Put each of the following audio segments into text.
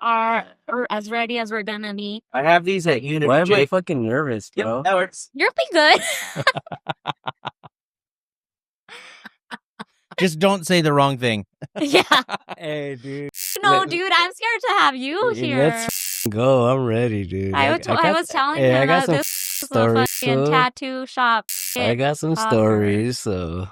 are as ready as we're gonna be. I have these at Unity. Why am I fucking nervous, bro? Yep, that works. You'll be good. Just don't say the wrong thing. Yeah. Hey, dude. No, dude, I'm scared to have you here. Let's go. I'm ready, dude. I was telling him I got that some this is a stories. fucking tattoo shop. I got some stories, so.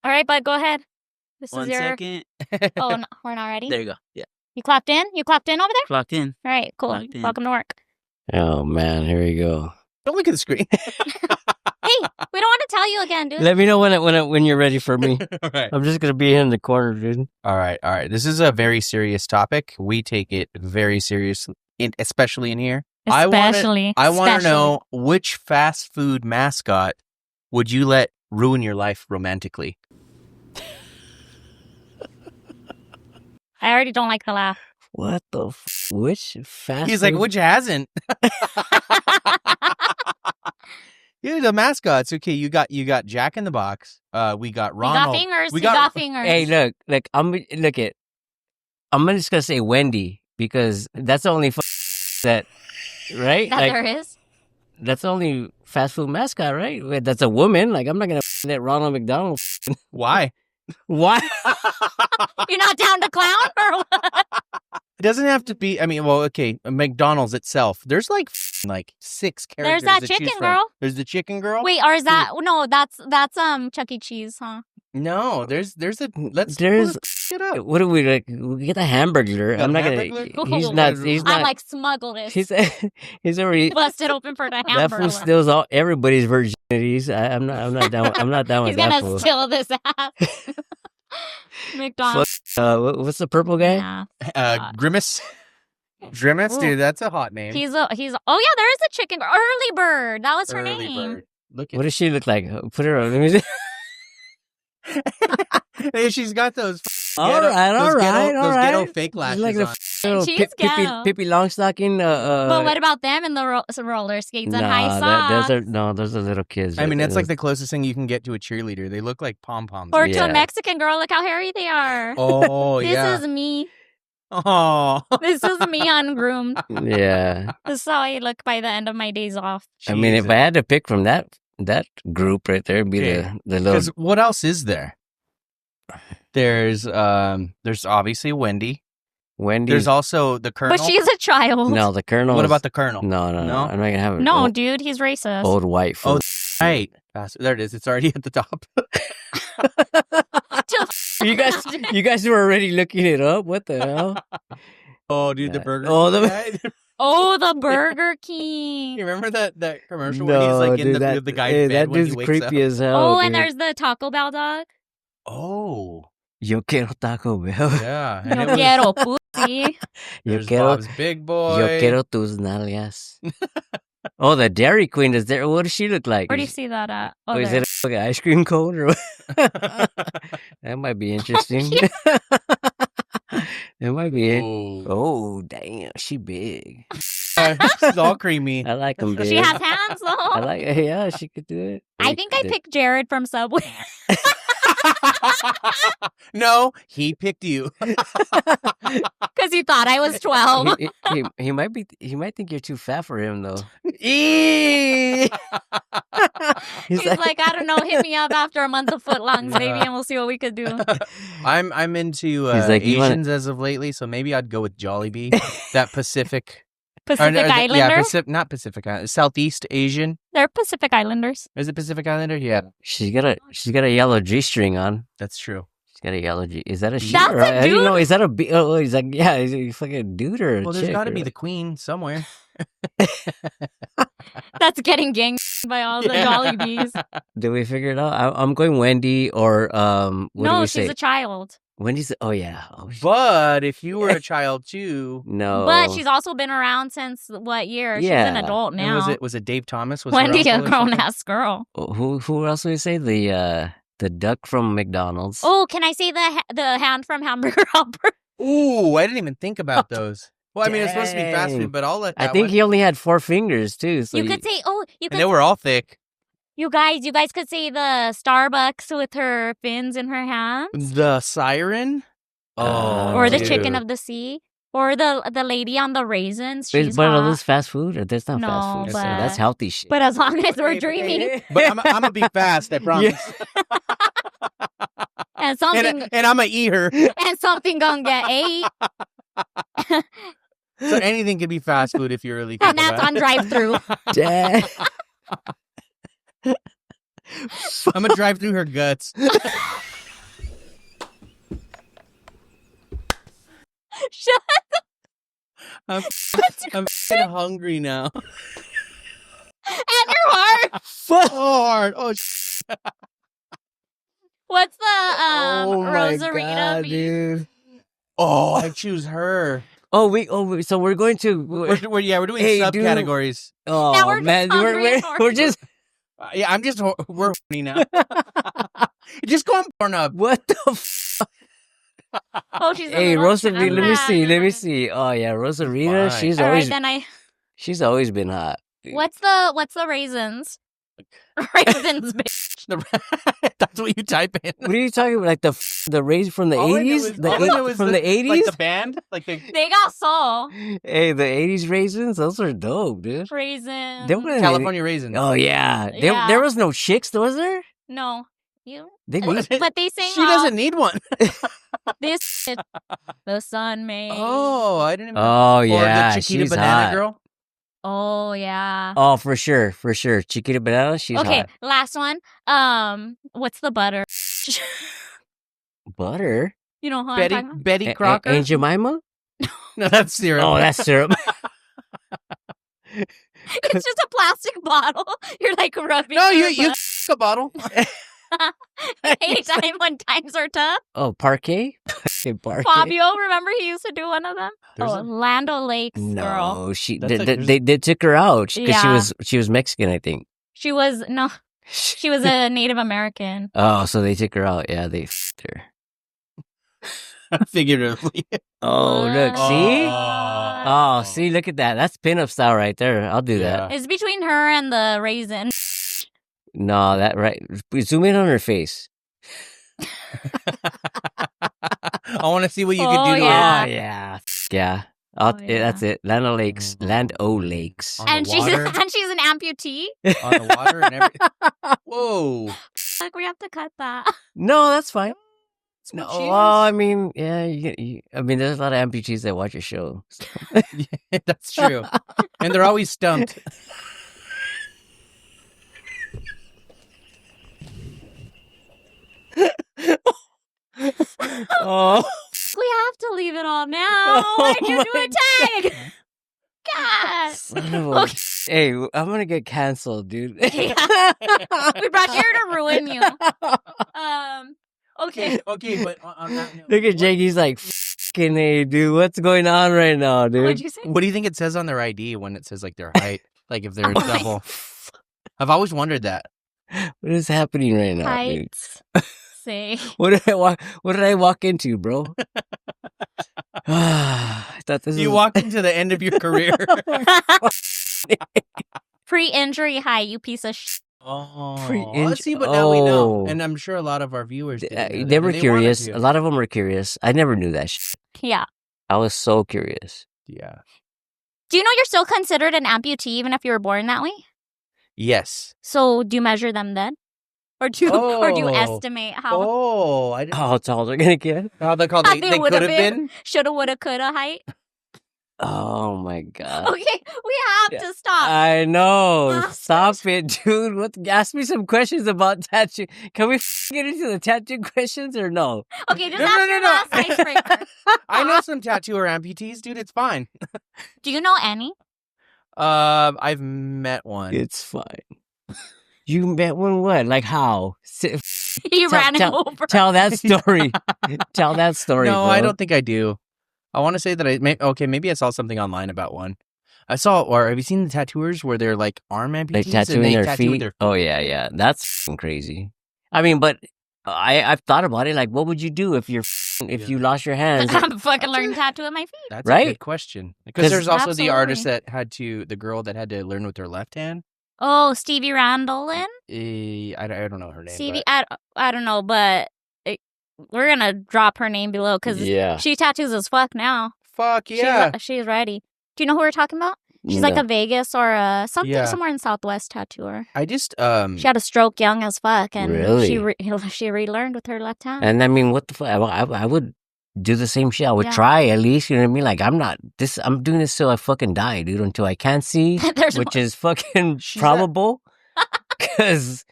All right, bud, go ahead. This One is your. second. Oh, no, we're not ready. There you go. Yeah. You clapped in? You clapped in over there? Clocked in. All right, cool. Clocked in. Welcome to work. Oh, man. Here we go. Don't look at the screen. Hey, we don't want to tell you again, dude. Let me know when you're ready for me. All right. I'm just going to be in the corner, dude. All right. This is a very serious topic. We take it very seriously, especially in here. Especially. I want to know, which fast food mascot would you let ruin your life romantically? I already don't like the laugh. What the which fast He's like, food? which hasn't? Yeah, the mascots. Okay, you got Jack in the Box. We got Ronald. We got fingers. We We got got- fingers. Hey, look. I'm just gonna say Wendy because that's the only that, right? that Like, there is. that's the only fast food mascot, right? Wait, that's a woman. Like, I'm not gonna let Ronald McDonald. Why? Why? You're not down to clown or what? It doesn't have to be. I mean, well, okay. McDonald's itself. There's like 6 characters. There's that to choose chicken from. girl. There's the chicken girl. Wait, or is that no? That's Chuck E. Cheese, huh? No, there's a. Let's There's- pull this shit up. What do we like? We get a hamburger. Got I'm a not Hamburglar? gonna. He's not. He's I'm not. like smuggle this. He's already. Busted open for the That hamburger. fool steals all everybody's virginities. I'm not down. I'm not down He's with that gonna fool. steal this ass. McDonald's. What's the purple guy? Yeah. Grimace. Grimace, Ooh. dude, that's a hot name. He's oh yeah, there is a chicken early bird. That was her Early name. bird. Look at What does she look like? Put her on. Let me see. Hey, she's got those. All right. Those ghetto She's fake lashes like the on. little She's ghetto. Pippi Longstocking. But what about them in the roller skates and high socks? those are little kids. I mean, that's like the closest thing you can get to a cheerleader. They look like pom poms. Or to Yeah. a Mexican girl, look how hairy they are. Oh This yeah. is me. Oh. This is me ungroomed. Yeah. This is how I look by the end of my days off. I mean, if I had to pick from that group right there, it'd be Okay. the little. Because what else is there? There's obviously Wendy. Wendy. There's also the Colonel. But she's a child. no, the Colonel. What about the Colonel? No. No? I'm not gonna have an No, old, dude, he's racist. old white fool. Right. There it is. It's already at the top. You guys were already looking it up. What the hell? Oh, dude, the burger. Oh, the- guy. Oh, the Burger King. You remember that commercial where he's like in the guy's bed that when he dude's wakes creepy up? as hell. Oh, and dude. there's the Taco Bell dog. Oh, Yo quiero Taco Bell. yeah. And No it was, quiero pussy. Yo there's quiero, Bob's Big Boy. yo quiero tus nalgas. Oh, the Dairy Queen is there. What does she look like? Where do you see that at? Oh, Oh, is there. it a fucking ice cream cone or what? That might be interesting. It might be it. Oh, Oh, damn. She big. she's all creamy. I like them big. She has hands though. I like yeah, she could do it. I think I picked Jared from Subway. No, he picked you. Because he thought I was 12. He might think you're too fat for him though. Eee! He's like, I don't know, hit me up after a month of footlongs, Yeah. baby, and we'll see what we could do. I'm into He's like, you Asians as of lately, so maybe I'd go with Jollibee, that Pacific. Pacific Islander? Yeah, not Pacific Island, Southeast Asian. They're Pacific Islanders. Is it Pacific Islander? Yeah, she's got a yellow G-string on. that's true. She's got a yellow G. Is that a she? That's or a I didn't know. dude? Is that a B? Oh, he's like, yeah, is he fucking a dude or a Well, there's chick got to or be what? the queen somewhere. That's getting ganged by all the Jollibees. Did we figure it out? I'm going Wendy or what do No, we she's say? a child. Wendy's. Oh yeah. Oh, But if you were a child too, no. But she's also been around since what year? She's an Yeah. adult and now. was it Dave Thomas? Was her Wendy, a uncle or something? grown ass girl. Who else would we say? The The duck from McDonald's. Oh, can I say the hand from Hamburger Helper? Ooh, I didn't even think about those. Well, I mean, it's supposed to be fast Dang. food, but I'll let that I think one. he only had 4 fingers too. So You could say, And they were all thick. you guys could say the Starbucks with her fins in her hands. The siren? Oh, Or the dude. chicken of the sea. Or the lady on the raisins. She's but are hot. those fast food? Or that's not No, fast food. So but- that's healthy shit. But as long as we're dreaming But I'm going to be fast, I promise. and something And I'm going to eat her. and something gonna get ate. So anything can be fast food if you really think And that's about on drive-through. Dang. I'm going to drive through her guts. Shut I'm kind hungry now. and your heart. So hard. Oh, What's the Oh my Rosarita God, beef? dude. oh, I choose her. Oh, so we're going to. We're doing Hey, dude. subcategories. Oh Now we're just man, hungry and we're just. Yeah, we're horny now. Just go on Pornhub. What the? Oh, she's a Hey, little Rosarita, let me see. Oh yeah, Rosarita, Fine. she's All always right, then she's always been hot. what's the raisins? Raisins, bitch. That's what you type in. What are you talking about? Like the raisin from the All I knew 80s? was- The all I knew was from the 80s? Like the band? Like the They got soul. Hey, the 80s raisins, those are dope, dude. Raisins. They weren't California raisins. Oh yeah. Yeah. There was no chicks, was there? No. You They What? but they sing She doesn't need one. this shit the sun made. Oh, I didn't even Oh Or yeah, the Chiquita she's Banana hot. Girl. Oh yeah. Oh, for sure. Chiquita Banana, she's Okay, hot. last one. What's the butter? Butter? You know who I'm Betty talking about? Betty Crocker. Aunt Jemima? No, that's syrup. Oh, that's syrup. It's just a plastic bottle. You're like rubbing. No, your you butt. a bottle. Anytime when times are tough. Oh, parquet? Parquet? Fabio, remember he used to do one of them? There's Oh, a- Lando Lakes girl. No, she That's they took her out because Yeah. she was Mexican, I think. She was a Native American. Oh, so they took her out. Yeah, they f***ed her. Figuratively. Oh, look, see? Oh. Oh, see, look at that. That's pinup style right there. I'll do that. It's between her and the raisin. No, that right. Zoom in on her face. I want to see what you Oh, can do to yeah. Oh, yeah. Yeah. That's it. Land O'Lakes. On And the she's water. an amputee. her. On the water and everything. Whoa. Like we have to cut that. No, that's fine. what No, she well, is. I mean, yeah, I mean, there's a lot of amputees that watch your show. So. Yeah, that's true. And they're always stumped. Oh, We have to leave it all now. Why'd you do a tag? God. son of a... Hey, I'm gonna get canceled, dude. Yeah. We brought you here to ruin you. Okay. Okay, but on that note, Look at Jake. He's like, "Fucking hey, dude, what's going on right now, What'd dude?" you say? what do you think it says on their ID when it says like their height? Like if they're Oh my- double. I've always wondered that. What is happening right now, dude? Heights. Say. What did I walk into, bro? I thought this You was... walked into the end of your career. Pre-injury height, you piece of shit. Oh, Pre-inj- let's see, but now we know, Oh. and I'm sure a lot of our viewers didn't know that, They were and wanted curious. to. A lot of them were curious. I never knew that shit. Yeah. I was so curious. Yeah. Do you know you're still considered an amputee even if you were born that way? Yes. So do you measure them then? Or do you Oh. estimate how Oh, I didn't. How tall they're gonna get? How they called? How They they could would've have been. shoulda, woulda, coulda height? Oh my god! Okay, we have to stop. I know. Ah. Stop it, dude. Ask me some questions about tattoo. Can we get into the tattoo questions or no? Okay, just No, ask no, your no, no. last icebreaker. I know some tattoo or amputees, dude. It's fine. Do you know any? I've met one. It's fine. You met one? What? Like how? You ran him over. Tell that story. Tell that story. No, bro. I don't think I do. I want to say that maybe I saw something online about one. Or have you seen the tattooers where they're like arm amputees Like and tattooing they their tattoo with feet. their Oh yeah, yeah. That's f***ing crazy. I mean, but I've thought about it. Like, what would you do if you lost your hands? I'm fucking learning tattoo at my feet. That's Right? a good question. Because there's also the artist Absolutely. the girl that had to learn with her left hand. Oh, Stevie Randolph? I don't know her name. Stevie, but- I don't know, but we're gonna drop her name below because Yeah. she tattoos as fuck now. Fuck yeah. She's ready. Do you know who we're talking about? She's like No. a Vegas or something Yeah. somewhere in Southwest tattooer. I just She had a stroke young as fuck, and Really? she relearned with her left hand. And I mean, what the fuck? I would do the same shit. I would Yeah. try at least. You know what I mean? Like, I'm doing this till I fucking die, dude. Until I can't see, There's which is fucking She's probable. Because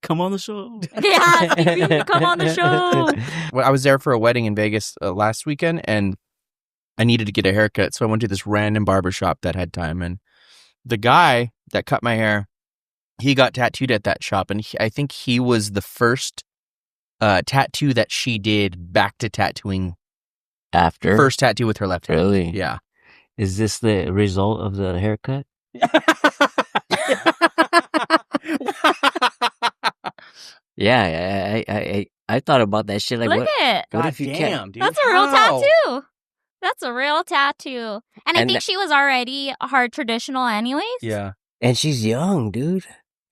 Come on the show. yeah, Stevie, come on the show. Well, I was there for a wedding in Vegas last weekend, and I needed to get a haircut, so I went to this random barbershop that had time. And the guy that cut my hair, he got tattooed at that shop, and I think he was the first tattoo that she did back to tattooing. after First tattoo with her left hand. really, Yeah. is this the result of the haircut? Yeah, I thought about that shit. Like, Look at what if you can't? dude. That's a real How? tattoo. That's a real tattoo. And I And think she was already hard traditional anyways. Yeah. And she's young, dude.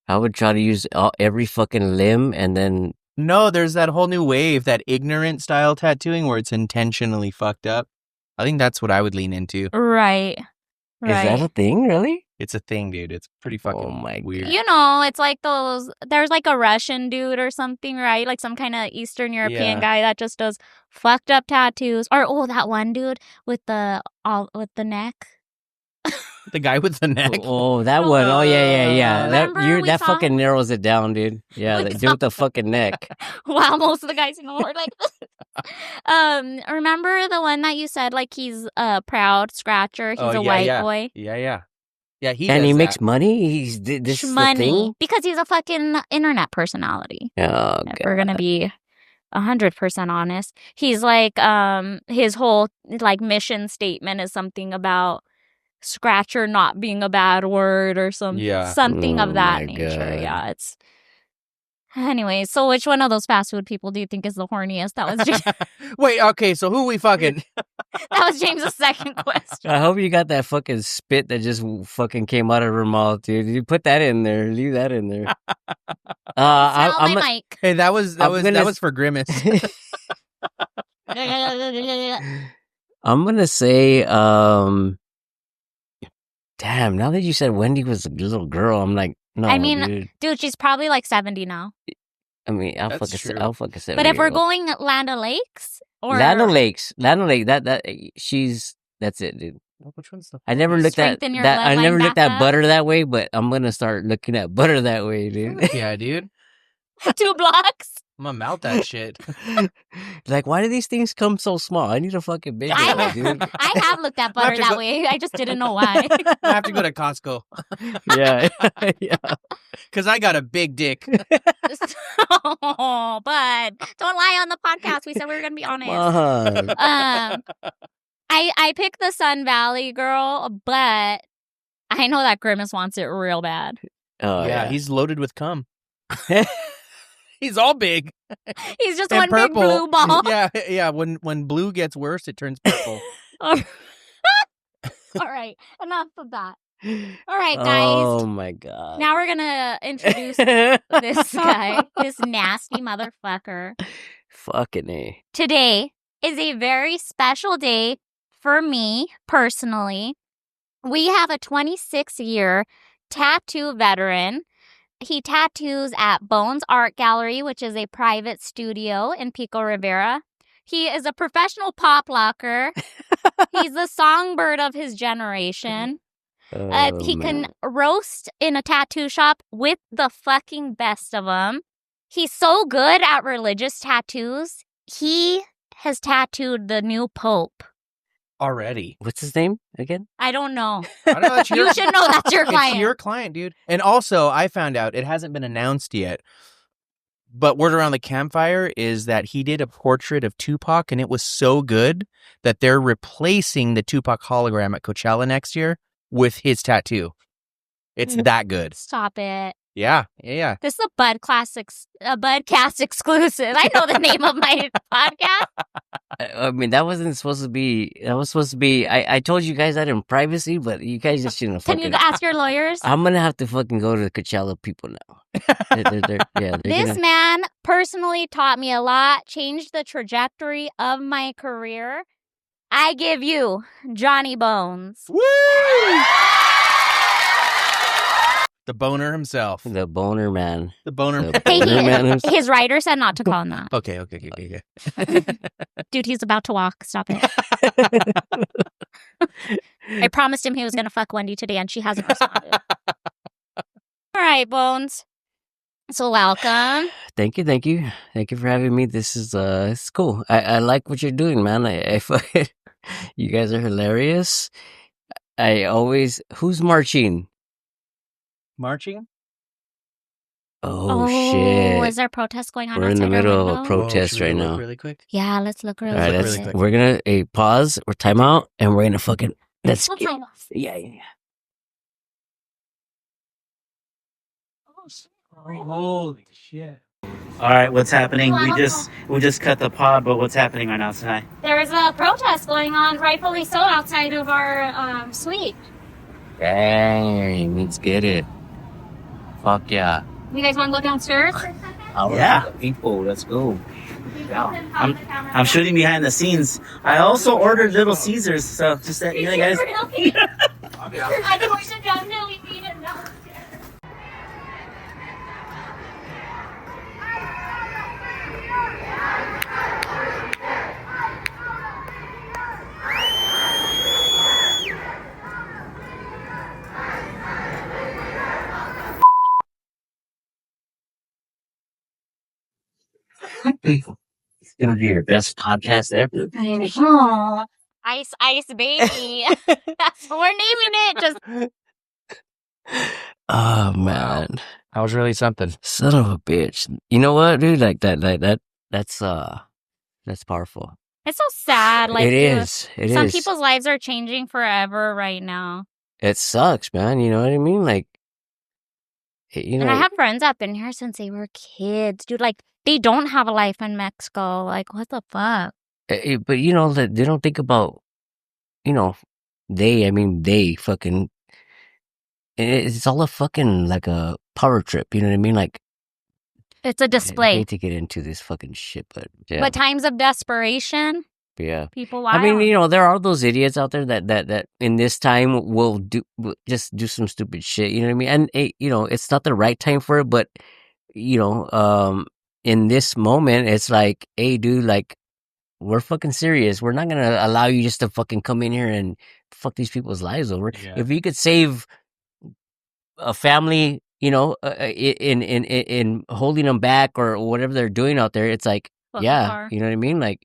I would try to use every fucking limb, and then No, there's that whole new wave, that ignorant style tattooing where it's intentionally fucked up. I think that's what I would lean into. Right. is that a thing? Really? It's a thing, dude. It's pretty fucking Oh my weird. You know, it's like there's like a Russian dude or something, right? Like some kind of Eastern European Yeah. guy that just does fucked up tattoos. Or that one dude with the neck. The guy with the neck. Oh, that one. Oh, yeah. Remember we That saw- fucking narrows it down, dude. Yeah, We the dude with the fucking neck. Wow, most of the guys are like remember the one that you said like he's a proud scratcher, he's Oh, a yeah, white yeah. boy. Yeah. Yeah, he And does he makes that. money. This is the Money. thing. Because he's a fucking internet personality. Oh, If God. we're gonna be 100% honest. He's like his whole like mission statement is something about scratcher not being a bad word or something Yeah. of Oh, that my nature. God. Yeah, it's anyway, so which one of those fast food people do you think is the horniest? That was James, Wait, okay, so who we fucking? that was James's second question. I hope you got that fucking spit that just fucking came out of her mouth, dude. You put that in there. Leave that in there. Smell I'm my mic. Hey, that was gonna- for Grimace. I'm gonna say, damn. Now that you said Wendy was a little girl, I'm like, no, I mean, dude. Dude, she's probably like 70 now. I mean, I'll That's fucking say. But if we're going Land O'Lakes or Land O'Lakes, that's it, dude. Which one's the? I never looked at Strengthen your that. I bloodline never looked back at up. butter that way, but I'm gonna start looking at butter that way, dude. Yeah, dude. 2 blocks. I'm gonna mount that shit. Like, why do these things come so small? I need a fucking big I- one, dude. I have looked at butter to that go- way. I just didn't know why. I have to go to Costco Yeah, yeah. because I got a big dick. Oh, but don't lie on the podcast. We said we were gonna be honest. Come on. I picked the Sun Valley girl, but I know that Grimace wants it real bad. Oh, yeah, he's loaded with cum. He's all big He's just and one big purple. blue ball. Yeah. When blue gets worse, it turns purple. All right, enough of that. All right, guys. Oh my god. Now we're gonna introduce this guy, this nasty motherfucker. Fucking A. Today is a very special day for me personally. We have a 26-year tattoo veteran. He tattoos at Bones Art Gallery, which is a private studio in Pico Rivera. He is a professional pop locker. He's the songbird of his generation. He can roast in a tattoo shop with the fucking best of them. He's so good at religious tattoos. He has tattooed the new pope. Already. What's his name again? I don't know. I know that's your, You should know that's your client. It's your client, dude. And also, I found out it hasn't been announced yet. But word around the campfire is that he did a portrait of Tupac, and it was so good that they're replacing the Tupac hologram at Coachella next year with his tattoo. It's that good. Stop it. Yeah. Yeah. This is a Budcast exclusive. I know the name of my podcast. I mean, that wasn't supposed to be. That was supposed to be. I told you guys that in privacy, but you guys just shouldn't have Can fucking. you ask your lawyers? I'm gonna have to fucking go to the Coachella people now. They're This gonna, man personally taught me a lot, changed the trajectory of my career. I give you Johnny Bones. Woo! The boner himself. the boner man. The boner. The Hey, boner man himself. his writer said not to call him that. Okay. Dude, he's about to walk. Stop it. I promised him he was going to fuck Wendy today, and she hasn't responded. All right, Bones. So welcome. Thank you for having me. This is it's cool. I like what you're doing, man. I you guys are hilarious. Who's marching? Marching? Oh shit! Is there a protest going on We're in the outside our middle of a window? protest should we right look now. Really quick. Yeah, let's look really All right, quick. really quick. we're gonna pause or time out, and we're gonna fucking let's We'll time off. yeah. Holy shit! All right, what's happening? We just cut the pod, but what's happening right now, Sanae? There is a protest going on, rightfully so, outside of our suite. Dang, let's get it. Fuck yeah! You guys want to go downstairs? Yeah. People, let's go. I'm shooting behind the scenes. I also ordered Little Caesars, so just that you know, guys. I think we should definitely meet him downstairs. It's gonna be your best podcast ever. Oh, Ice Baby. That's what we're naming it. Just Oh man, That was really something. son of a bitch. You know what, dude? Like that's powerful. it's so sad. Like It is. It some is. people's lives are changing forever right now. It sucks, man. You know what I mean? Like, you know. And I have friends that have been here since they were kids, dude. Like they don't have a life in Mexico. Like what the fuck? But you know that they don't think about, you know, they fucking. It's all a fucking like a power trip. You know what I mean? Like It's a I display. hate to get into this fucking shit, but yeah, But times of desperation, yeah. people I mean, wild. you know, there are those idiots out there that in this time will just do some stupid shit. You know what I mean? And you know, it's not the right time for it, but you know, in this moment, it's like, hey, dude, like we're fucking serious. We're not gonna allow you just to fucking come in here and fuck these people's lives over. Yeah. If you could save a family, you know, in holding them back or whatever they're doing out there, it's like, Fucking yeah, car. you know what I mean? Like,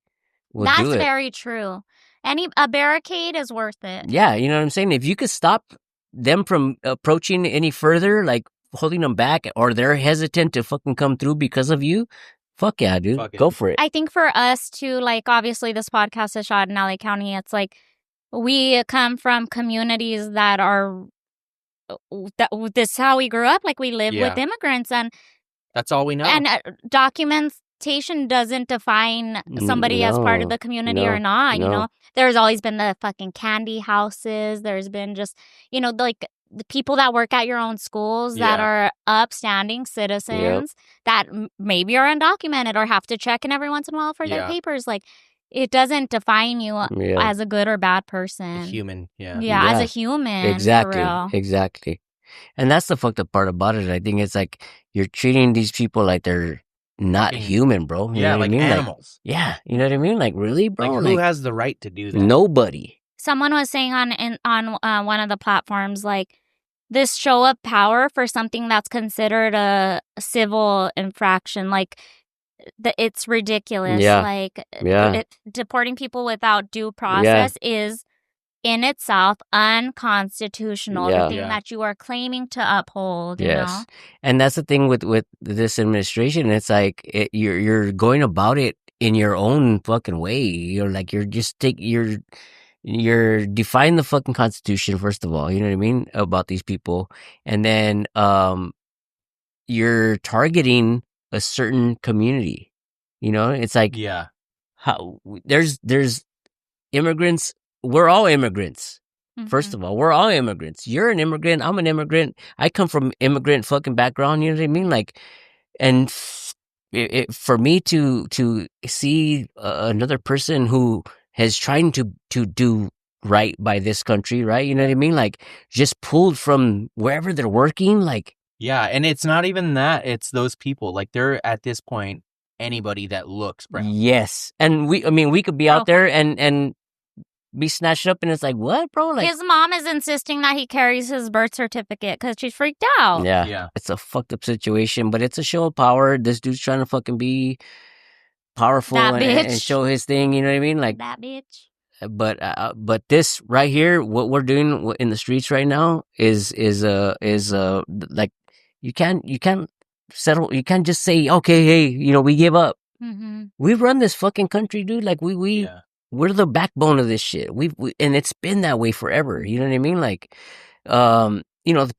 we'll That's do it. very true. A barricade is worth it. Yeah, you know what I'm saying? If you could stop them from approaching any further, like holding them back, or they're hesitant to fucking come through because of you, fuck yeah, dude. Fuck it. Go for it. I think for us to, like, obviously this podcast is shot in LA County. It's like we come from communities that are this is how we grew up. Like we live Yeah. with immigrants, and That's all we know. documentation doesn't define somebody as part of No, the community or not. You no. know, there's always been the fucking candy houses. There's been just, you know, like the people that work at your own schools that Yeah. are upstanding citizens that maybe are undocumented or have to check in every once in a while for their Yeah. papers. Like it doesn't define you Yeah. as a good or bad A person. human. Yeah. Yeah, as Yeah. a human. Exactly. For real. Exactly. And that's the fucked up part about it. I think it's like you're treating these people like they're not Fucking- human, bro. You Yeah, know what like I mean? animals. Yeah, you know what I mean? Like really, bro? Like who has the right to do that? nobody. Someone was saying on one of the platforms, like, this show of power for something that's considered a civil infraction, like it's ridiculous. Yeah. Like Yeah. deporting people without due process is in itself unconstitutional. Yeah. The thing Yeah. that you are claiming to uphold. You know? Yes. And that's the thing with this administration. It's like you're going about it in your own fucking way. You're like you're defying the fucking Constitution, first of all. You know what I mean about these people, and then you're targeting a certain community. You know, it's like Yeah. how there's immigrants. We're all immigrants. First of all, we're all immigrants. You're an immigrant. I'm an immigrant. I come from immigrant fucking background. You know what I mean? Like, and for me to see another person who has trying to do right by this country, right? You know what I mean? Like, just pulled from wherever they're working. Like, Yeah, and it's not even that. It's those people. Like, they're at this point anybody that looks brown. yes, and we could be out there and be snatched up, and it's like, what, bro? Like, His mom is insisting that he carries his birth certificate because she's freaked out. yeah, it's a fucked up situation, but it's a show of power. This dude's trying to fucking be powerful That and bitch. show his thing. You know what I mean? Like, That bitch. but this right here, what we're doing in the streets right now is like, you can't settle. You can't just say, okay, hey, you know, we give up. Mm-hmm. We run this fucking country, dude. Like, Yeah. we're the backbone of this shit. We and it's been that way forever. You know what I mean? Like, you know, the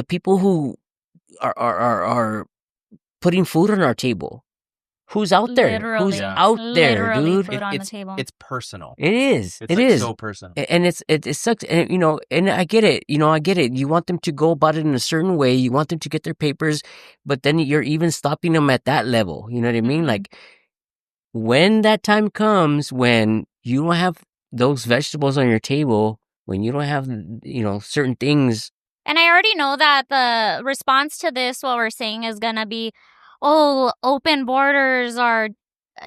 people who are putting food on our table. Who's out there? Who's Literally. out there, Literally dude? food on the table. It's personal. It is. It's It like is. so personal. And it sucks. And, you know, and I get it. You know, I get it. You want them to go about it in a certain way. You want them to get their papers, but then you're even stopping them at that level. You know what I mean? Mhm. Like, when that time comes when you don't have those vegetables on your table, when you don't have, you know, certain things. And I already know that the response to this, what we're saying, is going to be, oh, open borders are,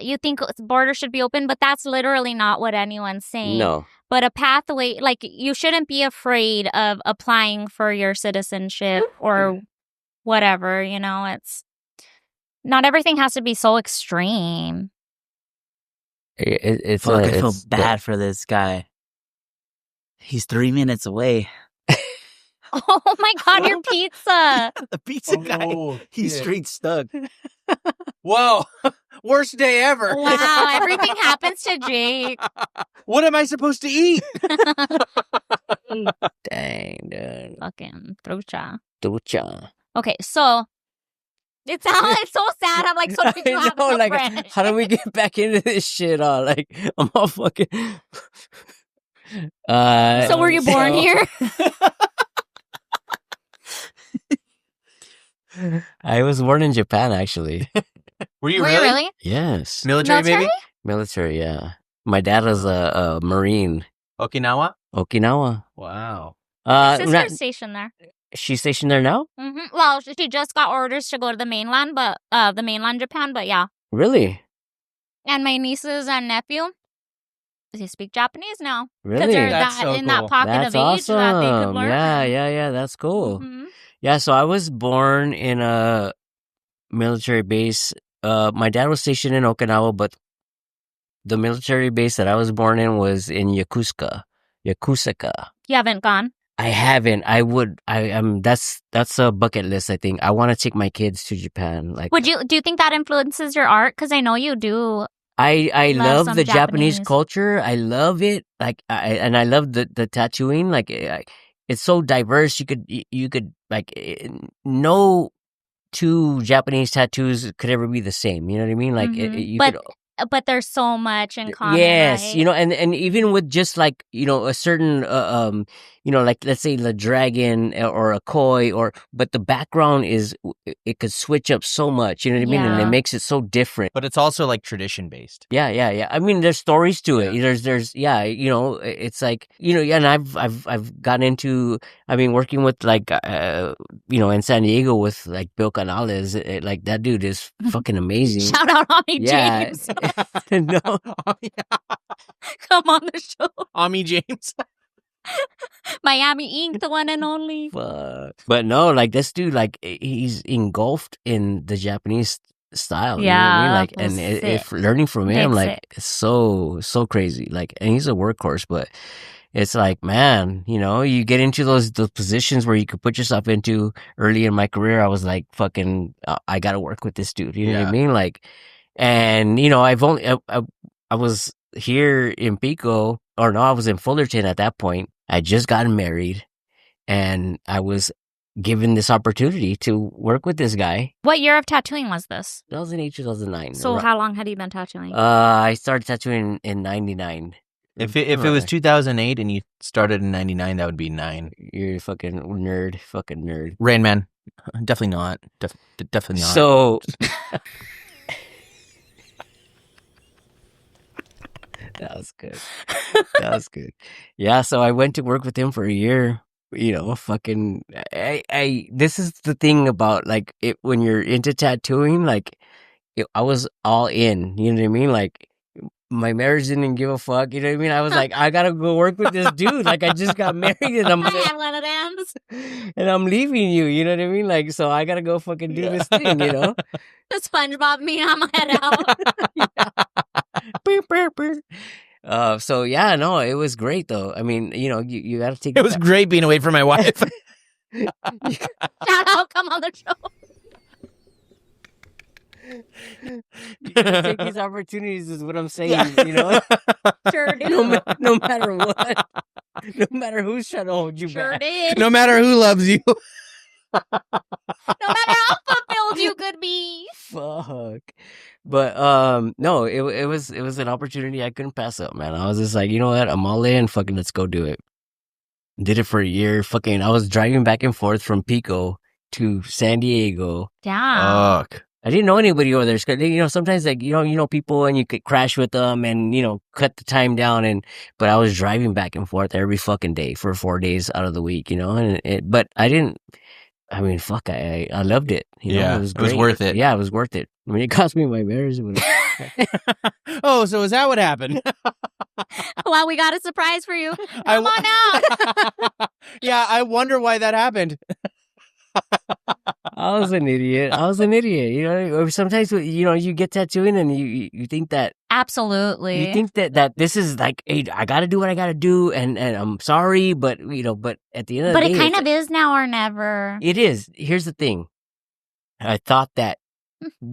you think borders should be open, but that's literally not what anyone's saying. No. But a pathway, like, you shouldn't be afraid of applying for your citizenship or whatever, you know, it's not everything has to be so extreme. It's Fuck, I feel bad for this guy. He's 3 minutes away. Oh my God, your pizza. The pizza guy, he's straight stuck. Whoa. Worst day ever. Wow, everything happens to Jake. What am I supposed to eat? Dang, dude. Fucking trucha. Ducha. Okay, so it sounds like so sad. I'm like, so did you have a like, friend? how do we get back into this shit? Like, I'm all fucking. So were you born here? I was born in Japan, actually. Were you Were really? you really? Yes. Military, maybe? Military, yeah. My dad was a Marine. Okinawa? Okinawa. Wow. Sister's stationed there. She's stationed there now? Mm-hmm. Well, she just got orders to go to the mainland, but the mainland Japan, but yeah. Really? And my nieces and nephew, they speak Japanese now. Really? Because they're That's so in that cool. pocket That's of age that they could awesome. learn. Yeah. That's cool. Mhm. Yeah, so I was born in a military base. My dad was stationed in Okinawa, but the military base that I was born in was in Yakutsaka. You haven't gone? I haven't. I would. That's a bucket list. I think I want to take my kids to Japan. Like, Do you think that influences your art? Because I know you do. I Love love some the Japanese Japanese. culture. I love it. Like, and I love the tattooing. Like, it's so diverse. You could like, no two Japanese tattoos could ever be the same. You know what I mean? Like, Mhm. you But could. But there's so much in common. Yes, right? you know, and even with just like, you know, a certain you know, like, let's say the dragon or a koi, but the background is, it could switch up so much, you know what I mean, and it Yeah. makes it so different. But it's also like tradition based. Yeah. I mean, there's stories to it. Yeah. There's you know, it's like, you know, yeah, and I've gotten into, I mean, working with like you know, in San Diego with like Bill Canales, like, that dude is fucking amazing. Shout out Ami Yeah. James. No. Come on the show. Ami James. Miami Ink, the one and only. Fuck. But no, like, this dude, like, he's engulfed in the Japanese style. You know what I mean? Yeah, Like, was and sick. if learning from him, Big like, sick. it's so crazy. Like, and he's a workhorse, but it's like, man, you know, you get into those positions where you could put yourself into. Early in my career, I was like, fucking, I got to work with this dude. You know what I Yeah. mean? Like, and, you know, I was here in Pico, or no, I was in Fullerton at that point. I just gotten married, and I was given this opportunity to work with this guy. What year of tattooing was this? 2008, 2009. So how long had you been tattooing? I started tattooing in 99. If it was 2008 and you started in 99, that would be 9. You're a fucking nerd. Rain Man. Definitely not. Definitely not. So... That was good. Yeah, so I went to work with him for a year. You know, fucking... this is the thing about, like, when you're into tattooing, like, I was all in. You know what I mean? Like... My marriage didn't give a fuck, you know what I mean? I was like, I gotta go work with this dude. Like, I just got married and I had one of them. and I'm leaving you, you know what I mean? Like, so I gotta go fucking do this thing, you know? The SpongeBob me on my head out. So yeah, no, it was great though. I mean, you know, you gotta take... It was great being away from my wife. Shout out, come on the show. You gotta take these opportunities is what I'm saying, you know? Sure do. No matter what. No matter who's trying to hold you Sure back. did. No matter who loves you. No matter how fulfilled you could be. Fuck. But no, it was an opportunity I couldn't pass up, man. I was just like, you know what? I'm all in. Fucking let's go do it. Did it for a year. Fucking I was driving back and forth from Pico to San Diego. Yeah. Fuck. I didn't know anybody over there. You know, sometimes like you know people and you could crash with them and you know cut the time down. But I was driving back and forth every fucking day for 4 days out of the week. You know, but I didn't. I mean, fuck, I loved it. You know, it was great. It was worth it. Yeah, it was worth it. I mean, it cost me my marriage. Oh, so is that what happened? Well, we got a surprise for you. Come on out. Yeah, I wonder why that happened. I was an idiot. You know, sometimes you know you get tattooing and you think that Absolutely. you think that this is like, hey, I got to do what I got to do, and I'm sorry, but you know, but at the end of the day, But it kind of is now or never. it is. Here's the thing. I thought that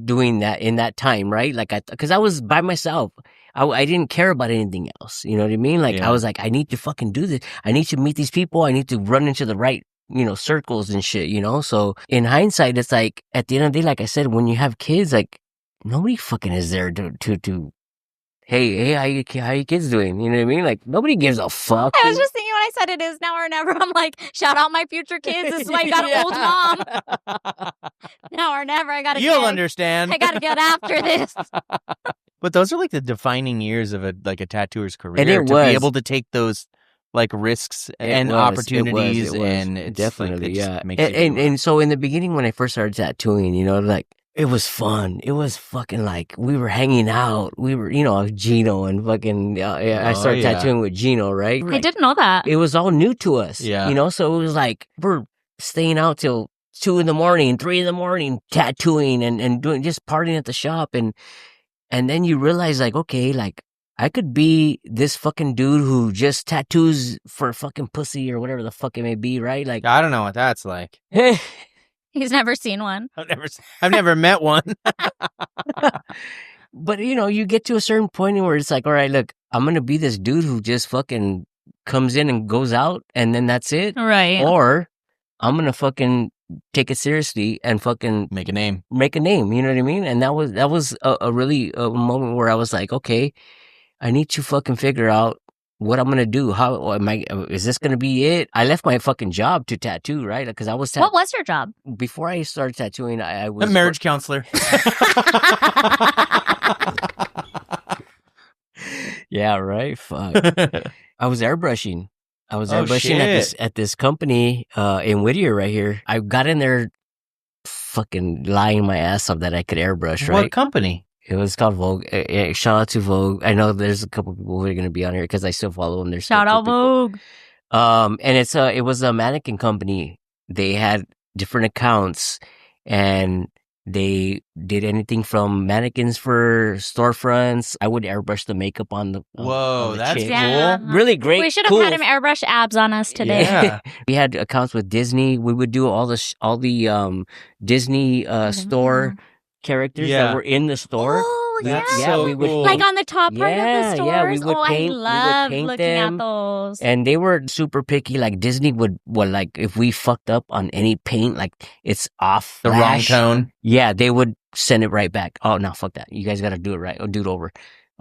doing that in that time, right? Like because I was by myself. I didn't care about anything else. You know what I mean? Like I was like, I need to fucking do this. I need to meet these people. I need to run into the right, you know, circles and shit, you know? So in hindsight, it's like, at the end of the day, like I said, when you have kids, like, nobody fucking is there to hey, how you kids doing? You know what I mean? Like, nobody gives a fuck. I was just thinking when I said it is now or never, I'm like, shout out my future kids. This is why you got an old mom. Now or never, I gotta You'll understand. I gotta get after this. But those are like the defining years of a tattooer's career. And it to was. be able to take those like risks and opportunities, it was. and it's Definitely, like, it just yeah. makes you And so in the beginning, when I first started tattooing, you know, like it was fun. It was fucking like we were hanging out. We were, you know, Gino and fucking. I started tattooing with Gino, right? I didn't know that. It was all new to us, Yeah. You know, so it was like we're staying out till 2 a.m, 3 a.m, tattooing and doing just partying at the shop, and then you realize like, okay, like. I could be this fucking dude who just tattoos for fucking pussy or whatever the fuck it may be, right? Like, I don't know what that's like. He's never seen one. I've never met one. but you know, you get to a certain point where it's like, all right, look, I'm gonna be this dude who just fucking comes in and goes out, and then that's it, Right. or I'm gonna fucking take it seriously and fucking Make a name. You know what I mean? And that was a really a moment where I was like, okay. I need to fucking figure out what I'm going to do. How am I, is this going to be it? I left my fucking job to tattoo, right? Because I was, What was your job? before I started tattooing, I was A marriage counselor. Yeah, right. Fuck. I was airbrushing. Shit. at this company, in Whittier right here. I got in there fucking lying my ass off that I could airbrush, right? What company? It was called Vogue. Shout out to Vogue. I know there's a couple people who are going to be on here because I still follow them. There's Shout out Vogue. And it was a mannequin company. They had different accounts, and they did anything from mannequins for storefronts. I would airbrush the makeup on the Whoa, on the that's chick. Yeah. Really great. We should have cool. had him airbrush abs on us today. Yeah. We had accounts with Disney. We would do all the Disney store characters that were in the store. Oh, Oh, yeah. That's so we would cool. Like on the top part of the stores. Yeah, we would paint. I love paint looking them. at those. And they were super picky. Like Disney would like if we fucked up on any paint, like it's off The wrong tone. Yeah, they would send it right back. Oh no, fuck that. You guys got to do it right. Or do it over.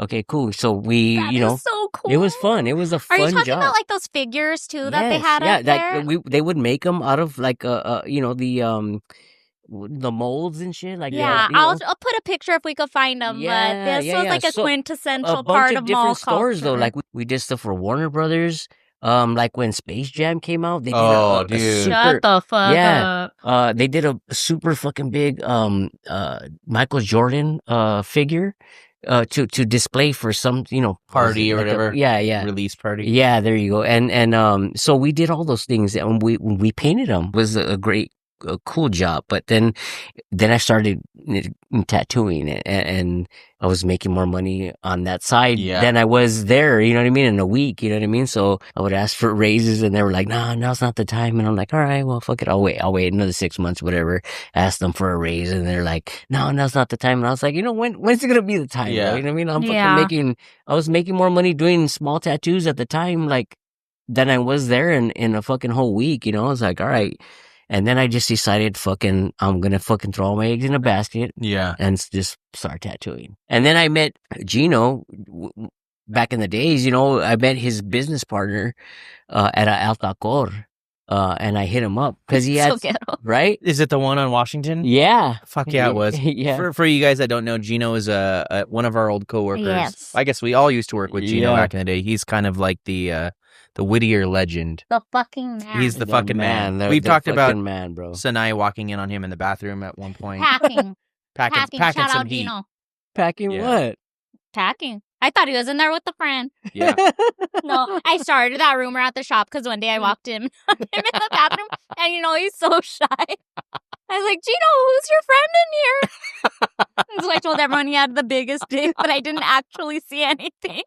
Okay, cool. So we, That you know, is so cool. it was fun. It was a Are fun you talking job. about like those figures too that they Yes, had up there? like they would make them out of like you know, the molds and shit. Like Yeah, you know. I'll put a picture if we could find them. Yeah, but this yeah, was yeah. like a So, quintessential a part bunch of of mall different stores though. culture. Like we did stuff for Warner Brothers. Like when Space Jam came out, they did Oh, a dude. super, Shut the fuck yeah. up. They did a super fucking big Michael Jordan figure to display for some, you know, Party or like whatever. yeah. Release party. Yeah, there you go. And so we did all those things and we painted them. It was a cool job. But then I started tattooing and I was making more money on that side than I was there, you know what I mean, in a week, you know what I mean? So I would ask for raises and they were like, nah, now's not the time. And I'm like, all right, well, fuck it. I'll wait another 6 months, whatever. Ask them for a raise and they're like, no, now's not the time. And I was like, you know, when's it going to be the time? Yeah. Bro? You know what I mean? I'm Yeah. fucking I was making more money doing small tattoos at the time, like, than I was there in a fucking whole week, you know? I was like, all right. And then I just decided I'm going to fucking throw all my eggs in a basket Yeah. and just start tattooing. And then I met Gino back in the days, you know, I met his business partner at Altacor. And I hit him up because he had, So ghetto. right? Is it the one on Washington? Yeah. Fuck yeah, it was. Yeah. For you guys that don't know, Gino is one of our old coworkers. Yes. I guess we all used to work with Gino Yeah. back in the day. He's kind of like the Whittier legend. The fucking man. He's the fucking man. The We've talked about fucking man, bro. Sanae walking in on him in the bathroom at one point. packing. Packing Shout some out heat. Gino. Packing Yeah. what? Packing. I thought he was in there with a friend. Yeah. No, I started that rumor at the shop because one day I walked in him in the bathroom and you know he's so shy. I was like, Gino, who's your friend in here? And so I told everyone he had the biggest dick, but I didn't actually see anything.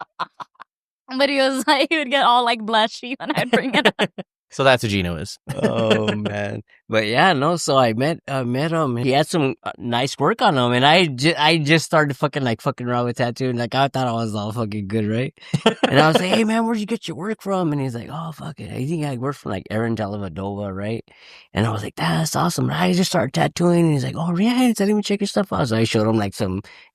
But he was like, he would get all like blushy when I'd bring it up. So that's what Gino is. Oh man. But yeah, no, so I met him. He had some nice work on him and I just started fucking around with tattooing. Like I thought I was all fucking good, right? And I was like, hey man, where'd you get your work from? And he's like, oh fuck it. I think I worked from like Aaron Delavadova, right? And I was like, that's awesome. And I just started tattooing and he's like, oh yeah, I didn't even check your stuff out. So I showed him like I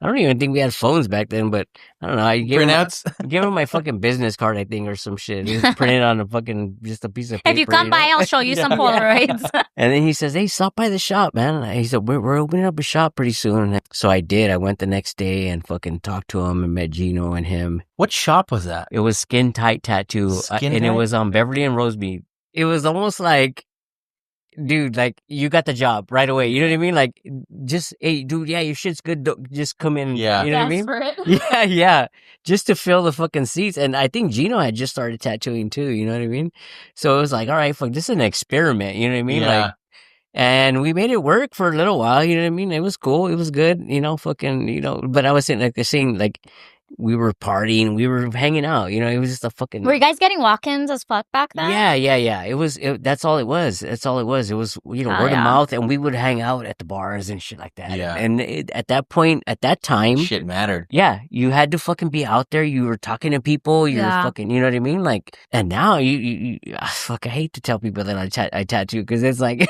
don't even think we had phones back then, but I don't know. I gave Printouts? gave him my fucking business card, I think, or some shit. He was printed on a fucking just a piece of paper. If you come by, I'll show you some Polaroids. And then he says, hey, stop by the shop, man. And he said, we're opening up a shop pretty soon. So I did. I went the next day and fucking talked to him and met Gino and him. What shop was that? It was Skin Tight Tattoo. Skin and it Tight? was on Beverly and Rosemead. It was almost like, dude, like, you got the job right away. You know what I mean? Like, just, hey, dude, yeah, your shit's good. Just come in. Yeah. You know what I mean? Desperate. Yeah. Just to fill the fucking seats. And I think Gino had just started tattooing too. You know what I mean? So it was like, all right, fuck, this is an experiment. You know what I mean? Yeah. Like, and we made it work for a little while. You know what I mean? It was cool. It was good. You know, fucking, you know, but I was saying, like, we were partying, we were hanging out, you know, it was just a fucking... Were you guys getting walk-ins as fuck back then? Yeah. That's all it was. It was, you know, word of mouth, and we would hang out at the bars and shit like that. Yeah. And at that time... Shit mattered. Yeah, you had to fucking be out there, you were talking to people, you were fucking, you know what I mean? Like, and now fuck, I hate to tell people that I tattoo, because it's like...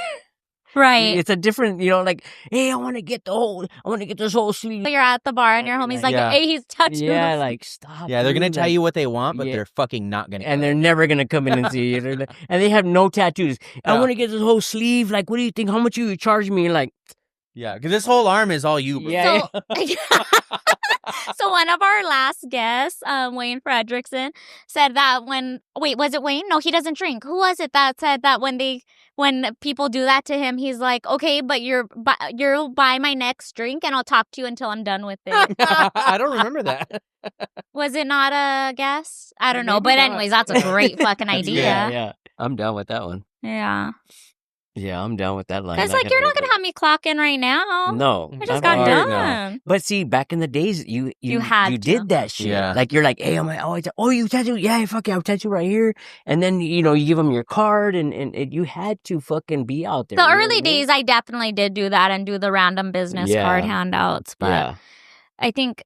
Right. It's a different, you know, like, hey, I want to get this whole sleeve. So you're at the bar and your homie's like, hey, he's tattooed. Yeah, like, stop. Yeah, they're going to dude, tell like, you what they want, but they're fucking not going to. And they're never going to come in and see you. And they have no tattoos. I want to get this whole sleeve. Like, what do you think? How much you charge me? Like, yeah, because this whole arm is all you. Bro. Yeah. So one of our last guests, Wayne Fredrickson, said that was it Wayne? No, he doesn't drink. Who was it that said that when people do that to him, he's like, okay, but you'll buy my next drink and I'll talk to you until I'm done with it. I don't remember that. Was it not a guess? I don't know. Maybe But not. anyways, that's a great fucking idea. Yeah. I'm down with that one. Yeah. Yeah, I'm down with that line. It's like, you're not going to have me clock in right now. No. I just not got hard, done. no. But see, back in the days, you did that shit. Yeah. Like, you're like, hey, I'm like, oh, you tattoo? Yeah, fuck yeah, I'll tattoo right here. And then, you know, you give them your card and you had to fucking be out there. The you know early what I mean? days, I definitely did do that and do the random business card handouts. But I think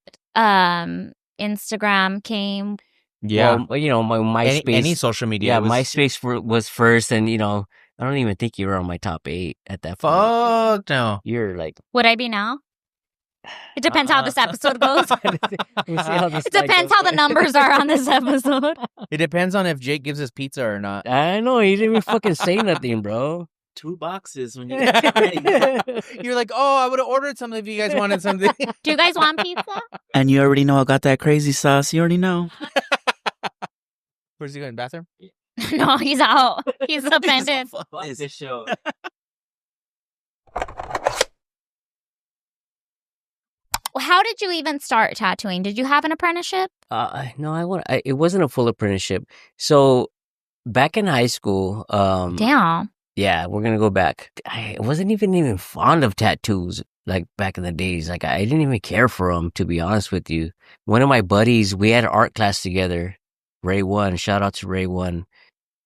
Instagram came. Yeah. Well, my MySpace. Any social media. Yeah, was, MySpace was first, and I don't even think you were on my top 8 at that point. Fuck no. You're like. Would I be now? It depends how this episode goes. We'll see how this It depends how the numbers are on this episode. It depends on if Jake gives us pizza or not. I know, he didn't even fucking say nothing, bro. 2 boxes when you get ready. You're like, oh, I would have ordered something if you guys wanted something. Do you guys want pizza? And you already know I got that crazy sauce. You already know. Where's he going? Bathroom? No, he's out. He's offended. What is this show? How did you even start tattooing? Did you have an apprenticeship? No, it wasn't a full apprenticeship. So back in high school, Damn. yeah, we're gonna go back. I wasn't even fond of tattoos like back in the days. Like I didn't even care for them, to be honest with you. One of my buddies, we had art class together. Ray One, shout out to Ray One.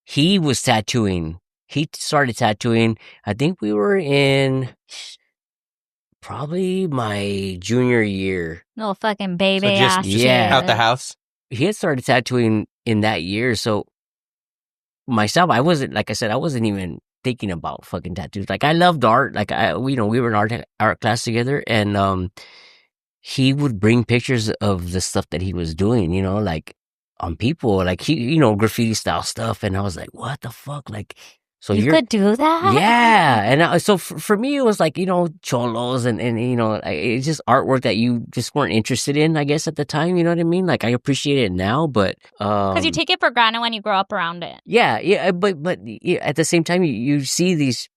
He was tattooing. He started tattooing. I think we were in probably my junior year. Little fucking baby So just- ass yeah. shit. Out the house? He had started tattooing in that year. So myself, I wasn't even thinking about fucking tattoos. Like I loved art. Like we were in art class together, and he would bring pictures of the stuff that he was doing, like on people, like he, graffiti style stuff. And I was like, what the fuck? Like, so You could do that? yeah. And so for me, it was like, cholos and it's just artwork that you just weren't interested in, I guess, at the time. You know what I mean? Like I appreciate it now, but Because you take it for granted when you grow up around it. yeah, but at the same time, you see these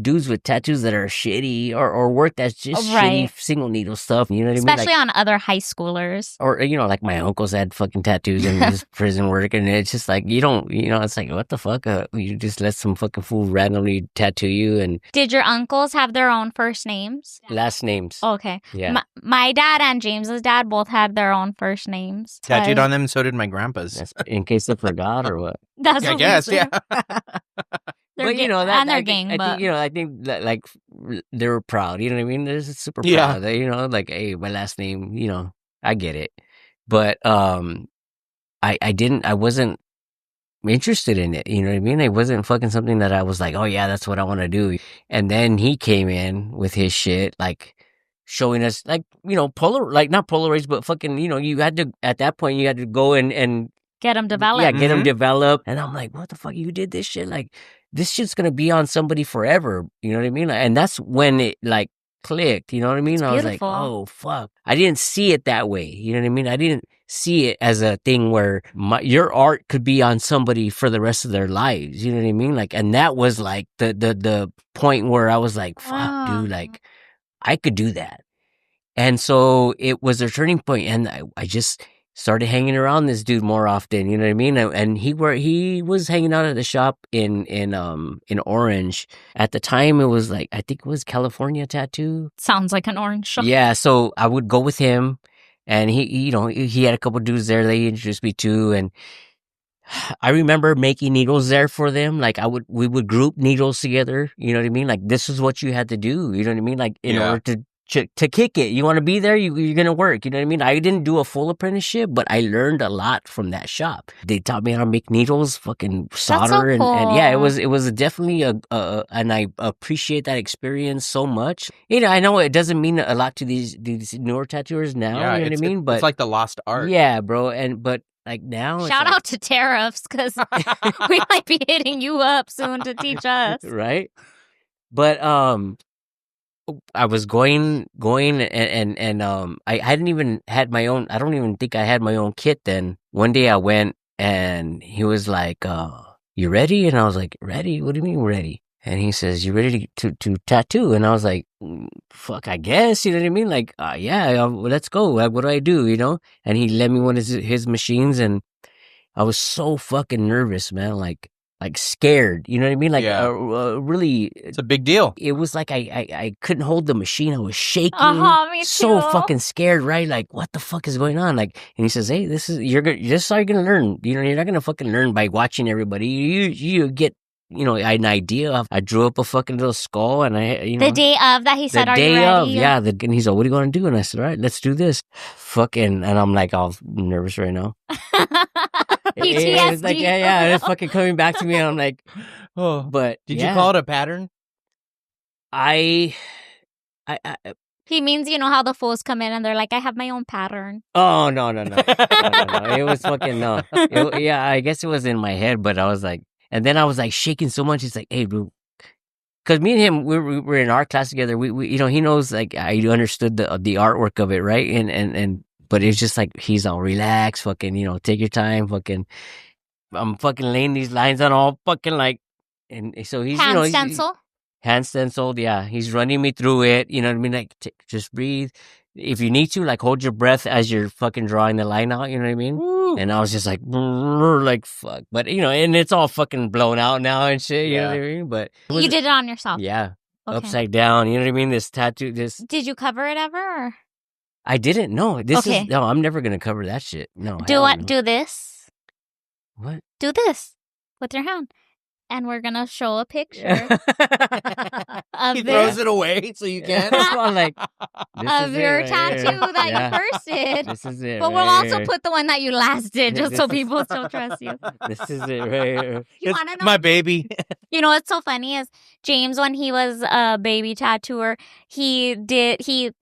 dudes with tattoos that are shitty or work that's just Right. shitty single needle stuff. You know what I mean? Especially on other high schoolers. Or like my uncles had fucking tattoos in his prison work, and it's just like it's like what the fuck? You just let some fucking fool randomly tattoo you and Did your uncles have their own first names? last names. Okay. Yeah, My dad and James's dad both had their own first names. Tattooed on them, so did my grandpa's. that's in case they forgot or what. That's I what we guess, said. yeah. They're But ga- that and they're I think- gang, I but think I think that like they were proud. You know what I mean? They're just super proud. Yeah. They, like hey, my last name. I get it, but I wasn't interested in it. You know what I mean? It wasn't fucking something that I was like, oh yeah, that's what I want to do. And then he came in with his shit, like showing us, like not Polaroids, but fucking, you had to at that point you had to go and get them developed. yeah, get them Mhm. developed. And I'm like, what the fuck? You did this shit? Like, this shit's gonna be on somebody forever. You know what I mean? And that's when it like clicked. You know what I mean? It's I was beautiful. like, oh fuck. I didn't see it that way. You know what I mean? I didn't see it as a thing where your art could be on somebody for the rest of their lives. You know what I mean? Like, and that was like the point where I was like, fuck, Wow. dude, like I could do that. And so it was a turning point, and I just started hanging around this dude more often. You know what I mean? And he was hanging out at the shop in Orange at the time. It was like I think it was California Tattoo. Sounds like an orange shop. Yeah, so I would go with him, and he had a couple dudes there that he introduced me to, and I remember making needles there for them. Like we would group needles together. You know what I mean? Like this is what you had to do. You know what I mean? Like in Yeah. order to kick it, you want to be there. You're gonna work. You know what I mean? I didn't do a full apprenticeship, but I learned a lot from that shop. They taught me how to make needles, fucking solder, and yeah, cool. it was definitely and I appreciate that experience so much. I know it doesn't mean a lot to these newer tattooers now. Yeah, you know what I mean? But it's like the lost art. yeah, bro, but like now, it's Shout like- out to tariffs because we might be hitting you up soon to teach us. right? But I was going and I hadn't even had my own. I don't even think I had my own kit then. One day I went and he was like, "You ready?" And I was like, "Ready? What do you mean ready?" And he says, "You ready to tattoo?" And I was like, "Fuck, I guess." You know what I mean? Like, yeah, let's go. Like, what do I do? And he lent me one of his machines, and I was so fucking nervous, man. Like scared. You know what I mean? Like, Yeah. really. It's a big deal. It was like I couldn't hold the machine. I was shaking. Me So too. fucking scared, right? Like, what the fuck is going on? Like, and he says, "Hey, this is this is how you're gonna learn. You're not gonna fucking learn by watching everybody. You get an idea of. I drew up a fucking little skull, and The day of that he said, the "Are you day of, ready?" yeah. And he's like, "What are you going to do?" And I said, "All right, let's do this." Fucking, and I'm like all nervous right now. PTSD. It's like, yeah, it's fucking coming back to me, and I'm like, Oh, but did you call it a pattern? I He means, you know how the fools come in and they're like, "I have my own pattern." Oh no! It was fucking no. Yeah, I guess it was in my head, but I was like, and then I was like shaking so much. He's like, "Hey, dude," because me and him, we're in art class together. We he knows like I understood the artwork of it, right? And but it's just like he's all relaxed, fucking, take your time, fucking. I'm fucking laying these lines on all fucking like, and so he's Hand stencil. hand stenciled, yeah. He's running me through it. You know what I mean? Like, just breathe. If you need to, like, hold your breath as you're fucking drawing the line out. You know what I mean? Woo. And I was just like, fuck. But and it's all fucking blown out now and shit. You know what I mean? But You did it on yourself. yeah, Okay. upside down. You know what I mean? This tattoo. Did you cover it ever? Or? I didn't know. Okay. No. I'm never gonna cover that shit. No. Do hell what? no. Do this. What? Do this with your hand, and we're gonna show a picture of He this. throws it away so you can. I'm like, this Of is it your right tattoo here. that Yeah. you first did. This is it. But we'll right also here. put the one that you last did, just so people still trust you. This is it right here. You want to know? My baby. You know what's so funny is James, when he was a baby tattooer, he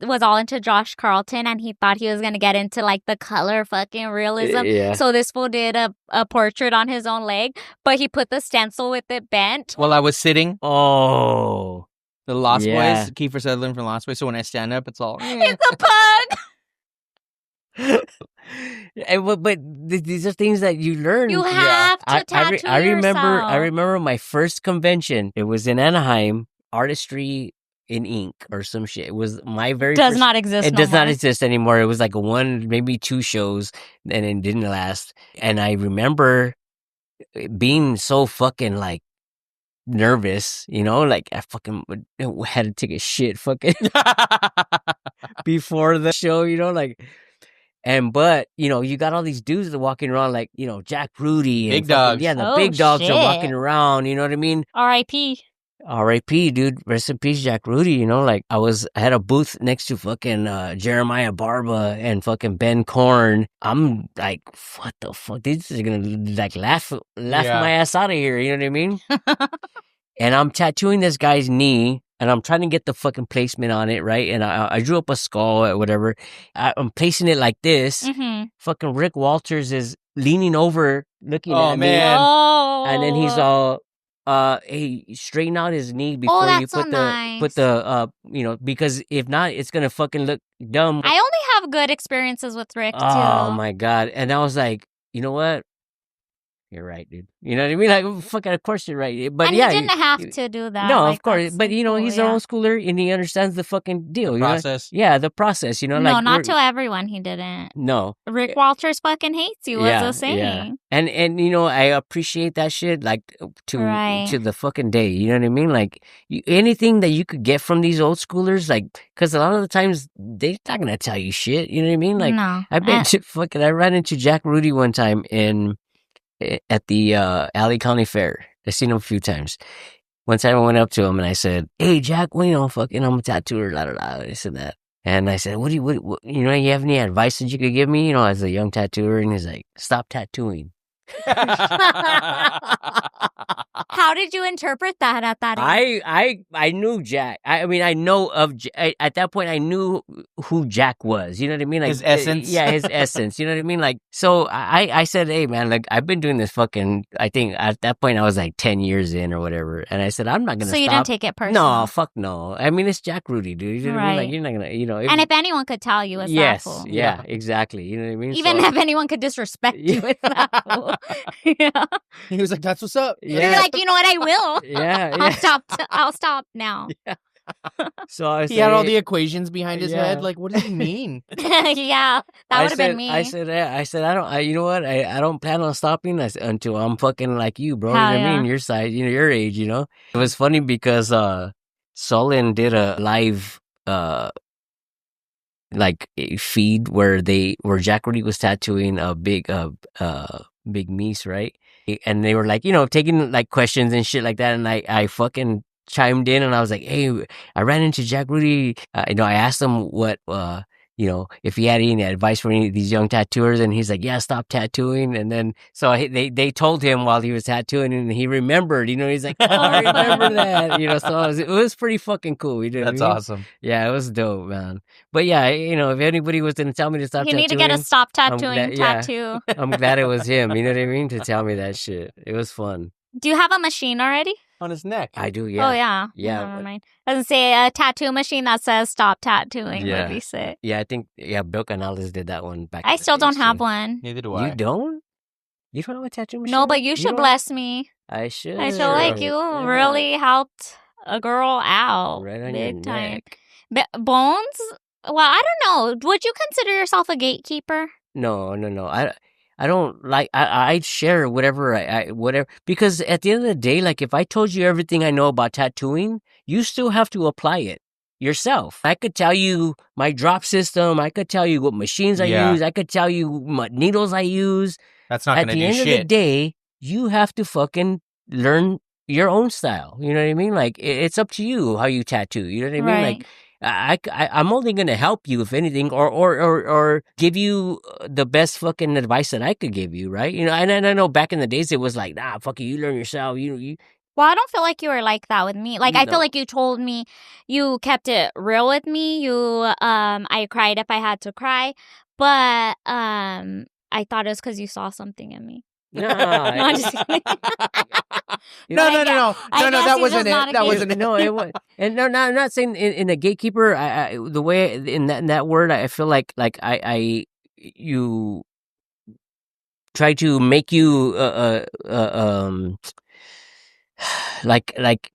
was all into Josh Carlton, and he thought he was gonna get into like the color fucking realism. Yeah. So this fool did a portrait on his own leg, but he put the stencil with it bent. While I was sitting, Oh. the Lost Yeah. Boys, Kiefer Sutherland from Lost Boys. So when I stand up, it's all. It's a pug. But these are things that you learn. You have to tattoo I remember. yourself. I remember my first convention. It was in Anaheim, Artistry in Ink or some shit. It was my very Does first. not exist. It no does not more. exist anymore. It was like one, maybe two shows, and it didn't last. And I remember being so fucking like nervous, like I fucking had to take a shit fucking before the show, like. But you got all these dudes that are walking around like Jack Rudy and Big dogs. Yeah, the Oh, big dogs shit. are walking around. You know what I mean? R.I.P. R.I.P. Dude, rest in peace, Jack Rudy. Like I had a booth next to fucking Jeremiah Barba and fucking Ben Korn. I'm like, what the fuck? These are gonna like laugh Yeah. my ass out of here. You know what I mean? And I'm tattooing this guy's knee, and I'm trying to get the fucking placement on it, right? And I drew up a skull or whatever. I'm placing it like this. Mm-hmm. Fucking Rick Walters is leaning over, looking Oh, at man. me, Oh. and then he's all, hey, straighten out his knee before you that's so put nice. the because if not, it's gonna fucking look dumb. I only have good experiences with Rick too. Oh my god! And I was like, you know what? You're right, dude. You know what I mean? Like, fucking, of course you're right. But and yeah, he didn't have to do that. no, like, of course. that's But so cool, he's an old schooler and he understands the fucking deal. you know? Process. Yeah, the process. No, like not to everyone. He didn't. No. Rick Walters fucking hates you. Was a saying. Yeah. And I appreciate that shit like to the fucking day. You know what I mean? Like anything that you could get from these old schoolers, like because a lot of the times they're not gonna tell you shit. You know what I mean? Like No. I ran into Jack Rudy one time at the Alley County Fair. I've seen him a few times. One time I went up to him and I said, "Hey Jack, fucking I'm a tattooer, la la la." I said that. And I said, what you have any advice that you could give me, as a young tattooer? And he's like, stop tattooing. How did you interpret that at that age? I knew Jack. I mean, I know of at that point. I knew who Jack was. You know what I mean? Like his essence. Yeah, his essence. You know what I mean? Like, so I said, hey man, like I've been doing this fucking. I think at that point I was like 10 years in or whatever, and I said I'm not gonna. So you stop. didn't take it personal? No, fuck no. I mean, it's Jack Rudy, dude. You know what I mean? Like you're not gonna, and if anyone could tell you, it's yes, that fool. yeah, exactly. You know what I mean? Even if anyone could disrespect you, it's that fool. Yeah. He was like, "That's what's up." You're like, you know what? I will. Yeah, I'll stop now. Yeah. So I he had all the equations behind his head. Like, what does he mean? Yeah, that would have been me. I said, I don't. You know what? I don't plan on stopping until I'm fucking like you, bro. Hell you know what I mean? yeah. Your size, your age. It was funny because Solon did a live like a feed where Jack Rudy was tattooing a big Mies, right? And they were like, taking like questions and shit like that. And I fucking chimed in and I was like, hey, I ran into Jack Rudy. I asked him what, if he had any advice for any of these young tattooers, and he's like, yeah, stop tattooing. And then, so they told him while he was tattooing, and he remembered, he's like, oh, I remember that, so it was pretty fucking cool. That's awesome. Yeah, it was dope, man. But yeah, if anybody was going to tell me to stop tattooing. You need to get a stop tattooing tattoo. I'm glad it was him, you know what I mean, to tell me that shit. It was fun. Do you have a machine already? On his neck. I do, yeah. Oh, yeah. Yeah. Never mind. Doesn't say a tattoo machine that says stop tattooing would be sick. Yeah, I think, Bill Canales did that one back I still don't have too. one. Neither do I. You don't? You don't have a tattoo machine? No, but you should bless me. I should. I feel like you really helped a girl out. Right on big your time. neck. Bones? Well, I don't know. Would you consider yourself a gatekeeper? No. I don't like. I share whatever whatever, because at the end of the day, like if I told you everything I know about tattooing, you still have to apply it yourself. I could tell you my drop system. I could tell you what machines I use. I could tell you what needles I use. That's not going to do shit. At the end of the day, you have to fucking learn your own style. You know what I mean? Like it's up to you how you tattoo. You know what I mean? Right. Like. I'm only gonna help you if anything, or give you the best fucking advice that I could give you, right? And I know back in the days it was like, nah, fuck you learn yourself. You. Well, I don't feel like you were like that with me. Like I feel like you told me, you kept it real with me. I cried if I had to cry, but I thought it was because you saw something in me. No, I'm just kidding. No. That wasn't it. That wasn't it. No, it was. And no, I'm not saying in a gatekeeper. The way in that word, I feel like you try to make you like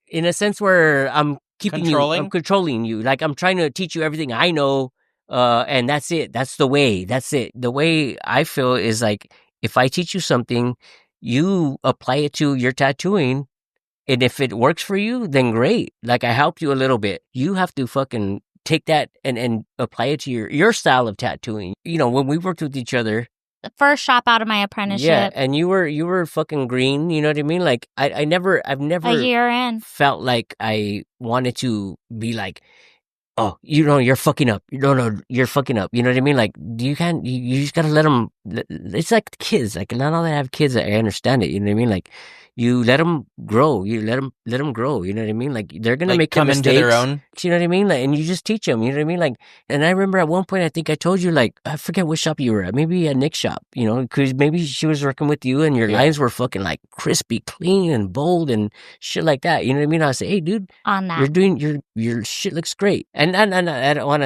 in a sense where I'm keeping I'm controlling you. Like I'm trying to teach you everything I know, and that's it. That's the way. That's it. The way I feel is like, if I teach you something, you apply it to your tattooing, and if it works for you, then great. Like I helped you a little bit. You have to fucking take that and apply it to your style of tattooing. When we worked with each other, the first shop out of my apprenticeship. Yeah, and you were fucking green. You know what I mean? Like I've never a year in felt like I wanted to be like, oh, you're fucking up. No, you're fucking up. You know what I mean? Like, you just gotta let them. It's like kids. Like, not all that have kids. I understand it. You know what I mean? Like, you let them grow. You let them grow. You know what I mean? Like, they're gonna make come mistakes, into their own. You know what I mean? Like, and you just teach them. You know what I mean? Like, and I remember at one point, I think I told you, like, I forget what shop you were at. Maybe at Nick's shop. Because maybe she was working with you, and your lines were fucking like crispy, clean, and bold, and shit like that. You know what I mean? I was say, hey, dude, on that, you're doing your shit looks great. And I don't want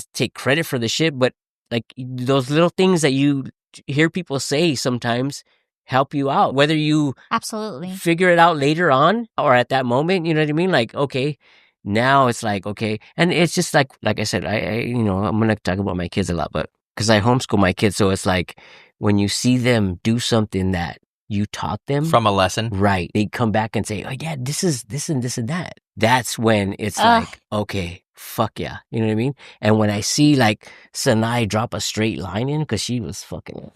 to take credit for the shit, but like those little things that you hear people say sometimes help you out, whether you absolutely figure it out later on or at that moment. You know what I mean? Like, okay, now it's like, okay. And it's just like I said, I I'm going to talk about my kids a lot, but because I homeschool my kids. So it's like when you see them do something that you taught them from a lesson, right? They come back and say, oh yeah, this is this and this and that. That's when it's like, okay, fuck yeah. You know what I mean? And when I see like Sanae drop a straight line in, because she was fucking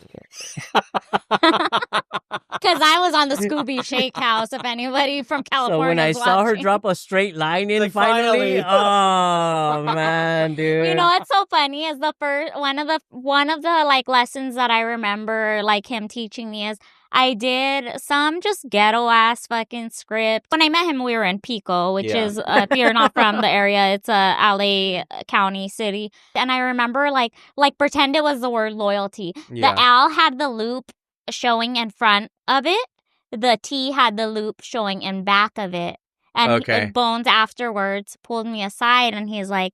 because I was on the Scooby Shake House, if anybody from California. So when I saw her drop a straight line in, like, finally, oh man, dude. What's so funny is the first one of the like lessons that I remember like him teaching me is I did some just ghetto ass fucking script. When I met him, we were in Pico, which is if you're not from the area, it's a LA County city. And I remember like pretend it was the word loyalty. Yeah. The L had the loop showing in front of it. The T had the loop showing in back of it. And Bones afterwards pulled me aside and he's like,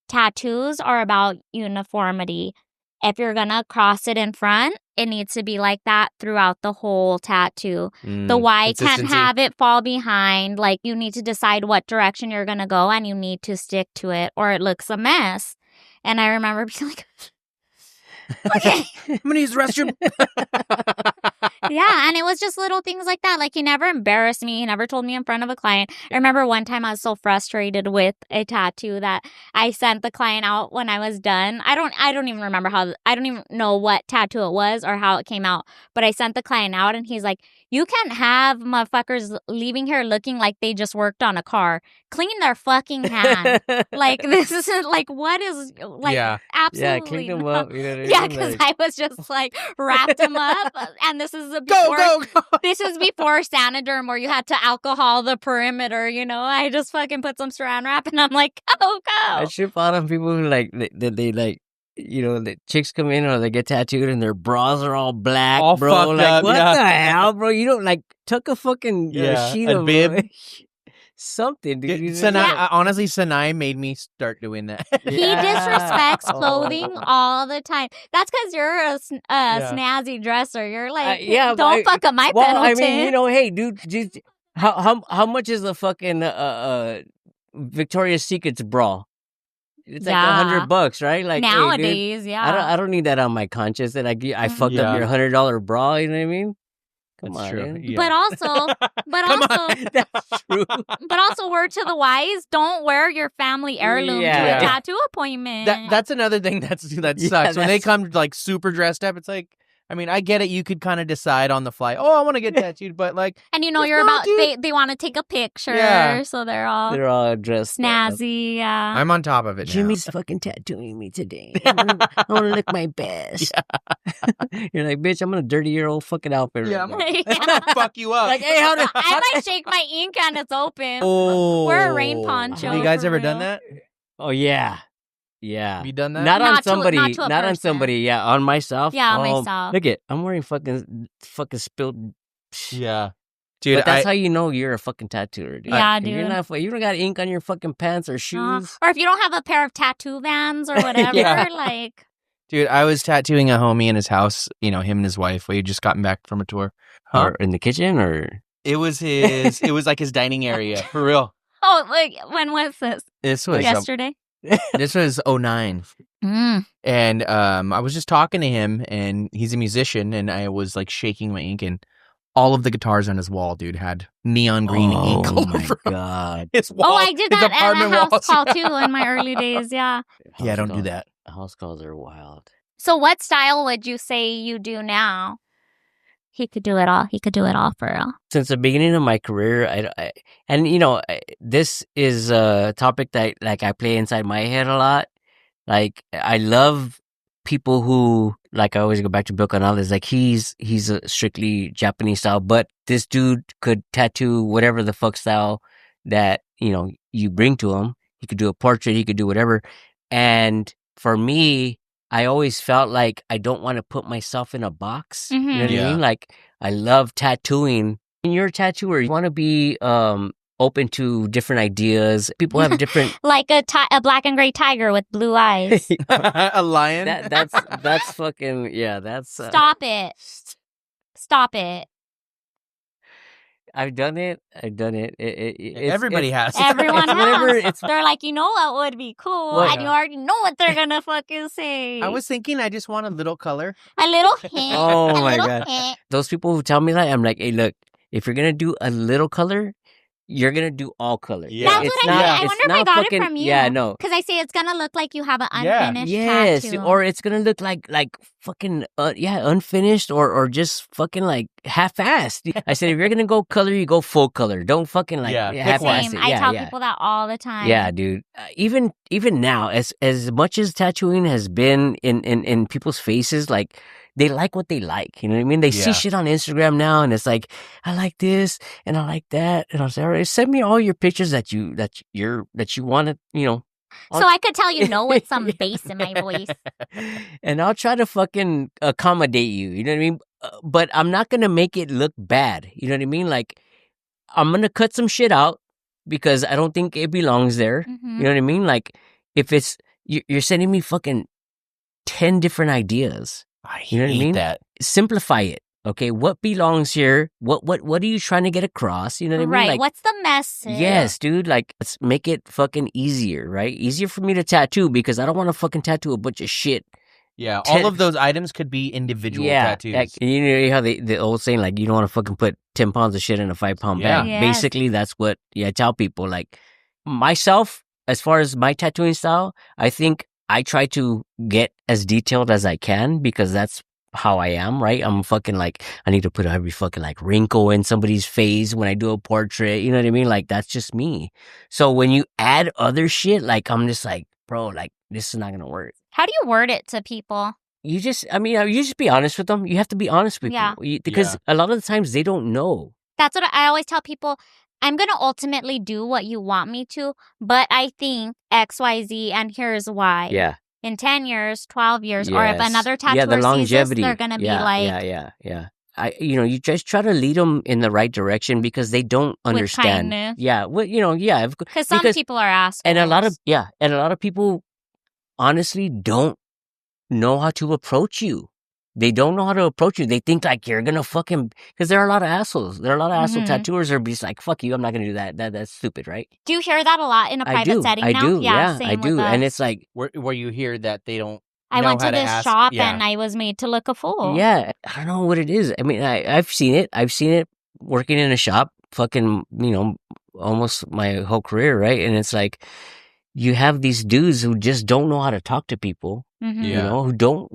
tattoos are about uniformity. If you're going to cross it in front, it needs to be like that throughout the whole tattoo. The Y can't have it fall behind. Like, you need to decide what direction you're going to go and you need to stick to it or it looks a mess. And I remember being like, okay. I'm going to use the restroom. Yeah, and it was just little things like that. Like, he never embarrassed me. He never told me in front of a client. I remember one time I was so frustrated with a tattoo that I sent the client out when I was done. I don't even remember I don't even know what tattoo it was or how it came out. But I sent the client out, and he's like, "You can't have motherfuckers leaving here looking like they just worked on a car. Clean their fucking hand." Like, this isn't like, what is, like, Yeah. absolutely Yeah, clean them not. up. You know what I Yeah, mean? because Like, I was just like, wrapped them up. And this is Go, before, go, go. this was before Sanoderm, where you had to alcohol the perimeter, you know? I just fucking put some saran wrap, and I'm like, oh, I go. shit out on people who like they like, you know, the chicks come in or they get tattooed and their bras are all black, All bro. fucked Like, up, what yeah. the hell, bro? You don't like tuck a fucking sheet a of bib. something, dude. You just- Sanae, honestly, Sanae made me start doing that. He Yeah. disrespects clothing all the time. That's because you're a snazzy dresser. You're like, yeah, don't but fuck up my well, I Pendleton. mean, you know, hey, dude, just, how much is the fucking Victoria's Secret's bra? It's like Yeah. $100, right? Like, hey, dude, Nowadays, yeah. I don't need that on my conscience. That I fucked Yeah. up your $100 bra. You know what I mean? Come That's on, true. man. Yeah. But also, Come on. That's true. but also, word to the wise: don't wear your family heirloom to Yeah. a tattoo appointment. That's another thing that Yeah, sucks. When they that's- come like super dressed up, it's like, I mean, I get it. You could kind of decide on the fly. Oh, I want to get tattooed, but like, and you know, It's you're not, about dude. they want to take a picture, Yeah. so they're all They're all dressed up. snazzy. Yeah. I'm on top of it now. Jimmy's fucking tattooing me today. I want to look my best. You're like, bitch, I'm gonna dirty your old fucking outfit. Yeah, right I'm now. I'm gonna fuck you up. Like, hey, how do I might shake my ink and it's open. Oh, Wear a rain poncho. Have you guys for ever real. done that? Oh yeah, yeah. Have you done that? Not on Not to- somebody. not to a Not on person. somebody. Yeah, on myself. Yeah, on Oh, myself. Look it. I'm wearing fucking spilled. Yeah, dude. But that's how you know you're a fucking tattooer, dude. Yeah, If You're dude. not. You don't got ink on your fucking pants or shoes. Or if you don't have a pair of tattoo vans or whatever, Yeah. like, Dude, I was tattooing a homie in his house. You know, him and his wife. We had just gotten back from a tour. Or in the kitchen, or It was his. It was like his dining area for real. oh, like, when was this? This was Yesterday? this was 09. Mm. And I was just talking to him, and he's a musician, and I was like shaking my ink, and all of the guitars on his wall, dude, had neon green ink all Oh my over god. his wall. Oh, I did his that at apartment a house walls. call too in my early days. Yeah. Yeah, don't do House that. calls- House calls are wild. So, what style would you say you do now? He could do it all. He could do it all for real. Since the beginning of my career, and you know, this is a topic that like I play inside my head a lot. Like, I love people who, like, I always go back to Bill Canales. Like, he's a strictly Japanese style, but this dude could tattoo whatever the fuck style that, you know, you bring to him. He could do a portrait. He could do whatever. And for me, I always felt like I don't want to put myself in a box. You know what Yeah. I mean? Like, I love tattooing. When you're a tattooer, you want to be open to different ideas. People have different. Like a black and gray tiger with blue eyes. A lion. That's fucking yeah. That's Stop it. Stop it. I've done it. Everybody has. Everyone it's whenever has. it's- They're like, you know what would be cool? What? And you already know what they're going to fucking say. I was thinking I just want a little color. A little hint. Oh a my little God. hint. Those people who tell me that, I'm like, hey, look, if you're gonna do a little color, you're gonna do all color. Yeah. That's It's what I mean. not- I it's wonder if I not got fucking- it from you. Yeah, no. Because I say it's going to look like you have an Yeah. unfinished Yes, tattoo. or it's gonna look like fucking unfinished or just fucking like half-assed. I said if you're gonna go color, you go full color. Don't fucking like Yeah, pick half-ass Same. it. I Yeah, tell yeah. people that all the time. Yeah, dude. Even now, as much as tattooing has been in people's faces, like they like what they like. You know what I mean? They see Yeah. shit on Instagram now, and it's like, I like this and I like that, and I'll say, all right, send me all your pictures that you want to, you know. So I could tell you no with some bass in my voice. And I'll try to fucking accommodate you. You know what I mean? But I'm not gonna make it look bad. You know what I mean? Like, I'm gonna cut some shit out because I don't think it belongs there. Mhm. You know what I mean? Like, if it's you're sending me fucking 10 different ideas, I You know what I hate mean? that. simplify it. Okay, what belongs here? What are you trying to get across? You know what I mean? Right. Like, What's the message? yes, dude. Like, let's make it fucking easier, right? Easier for me to tattoo because I don't want to fucking tattoo a bunch of shit. Yeah, all of those items could be individual tattoos. Like, you know how the old saying, like, you don't want to fucking put 10 pounds of shit in a 5-pound bag. Yes. Basically, that's what I tell people. Like, myself, as far as my tattooing style, I think I try to get as detailed as I can because that's how I am, right? I'm fucking like, I need to put every fucking like wrinkle in somebody's face when I do a portrait. You know what I mean? Like, that's just me. So when you add other shit, like, I'm just like, bro, like, this is not going to work. How do you word it to people? You just be honest with them. You have to be honest with Yeah. people because a lot of the times they don't know. That's what I always tell people. I'm going to ultimately do what you want me to, but I think XYZ and here's why. Yeah. In 10 years, 12 years, or if Yes. another tattooer the sees this, longevity. they're going to be like, Yeah. You just try to lead them in the right direction because they don't understand. kindness. Yeah. Well, because some people are assholes. and a lot of people honestly don't know how to approach you. They don't know how to approach you. They think like you're gonna fucking, because there are a lot of assholes. There are a lot of asshole tattooers that are just like, fuck you, I'm not gonna do that. That's stupid, right? Do you hear that a lot in a private setting now? I do. Yeah, same I do. with us. And it's like, Where you hear that they don't I know went how to this ask. shop Yeah. and I was made to look a fool. yeah, I don't know what it is. I mean, I've seen it. I've seen it working in a shop, fucking, almost my whole career, right? And it's like, you have these dudes who just don't know how to talk to people, Yeah. who don't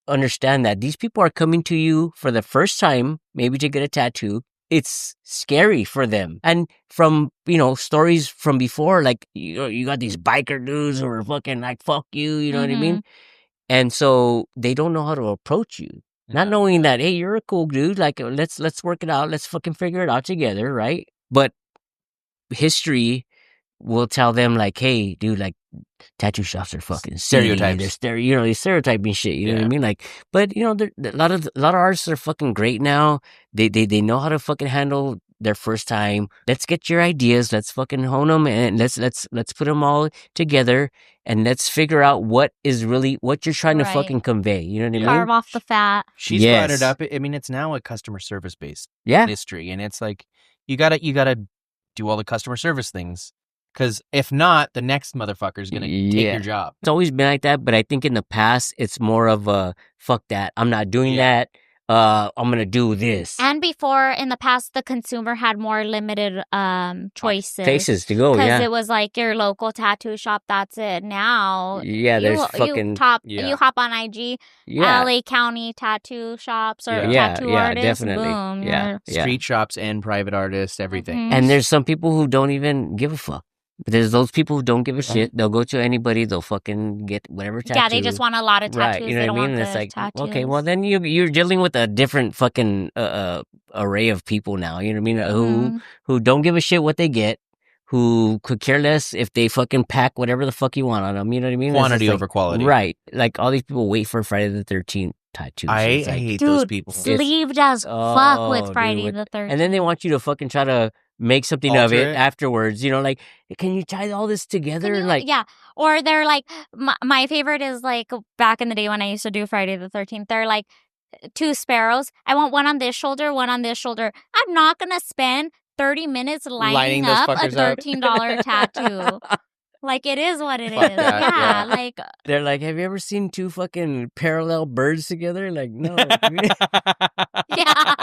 understand that these people are coming to you for the first time, maybe to get a tattoo. It's scary for them. And from, stories from before, like, you got these biker dudes who are fucking like, fuck you, you know what I mean? And so they don't know how to approach you. Not knowing that, hey, you're a cool dude. Like, let's work it out. Let's fucking figure it out together, right? But history will tell them like, hey, dude, like, tattoo shops are fucking Stereotypes. They're stereotyping shit. You know what I mean? Like, but a lot of artists are fucking great now. They know how to fucking handle their first time. Let's get your ideas. Let's fucking hone them and let's put them all together and let's figure out what you're trying to fucking convey. You know what I mean? Carve off the fat. She's brought it up. I mean, it's now a customer service based industry, and it's like you gotta do all the customer service things. Because if not, the next motherfucker's going to take your job. It's always been like that, but I think in the past, it's more of a, fuck that, I'm not doing that, I'm going to do this. And before, in the past, the consumer had more limited choices. Places to go, Because it was like your local tattoo shop, that's it. Now, you hop on IG, LA County tattoo shops or tattoo artists, definitely. boom. Street shops and private artists, everything. And there's some people who don't even give a fuck. But there's those people who don't give a shit. They'll go to anybody. They'll fucking get whatever tattoo. Yeah, they just want a lot of tattoos. Right, you know they what I mean? Don't And want it's like, tattoos. okay, well then you're dealing with a different fucking array of people now. You know what I mean? Who don't give a shit what they get. Who could care less if they fucking pack whatever the fuck you want on them. You know what I mean? Quantity over quality. Right. Like all these people wait for Friday the 13th tattoos. I hate those people. Sleeved as fuck with Friday the 13th. And then they want you to fucking try to make something of it afterwards, like, can you tie all this together? Or they're like, my favorite is like back in the day when I used to do Friday the 13th, they're like 2 sparrows. I want one on this shoulder, one on this shoulder. I'm not going to spend 30 minutes lining up a $13 tattoo. Like, it is what it is. That, like... They're like, have you ever seen 2 fucking parallel birds together? Like, no. Yeah.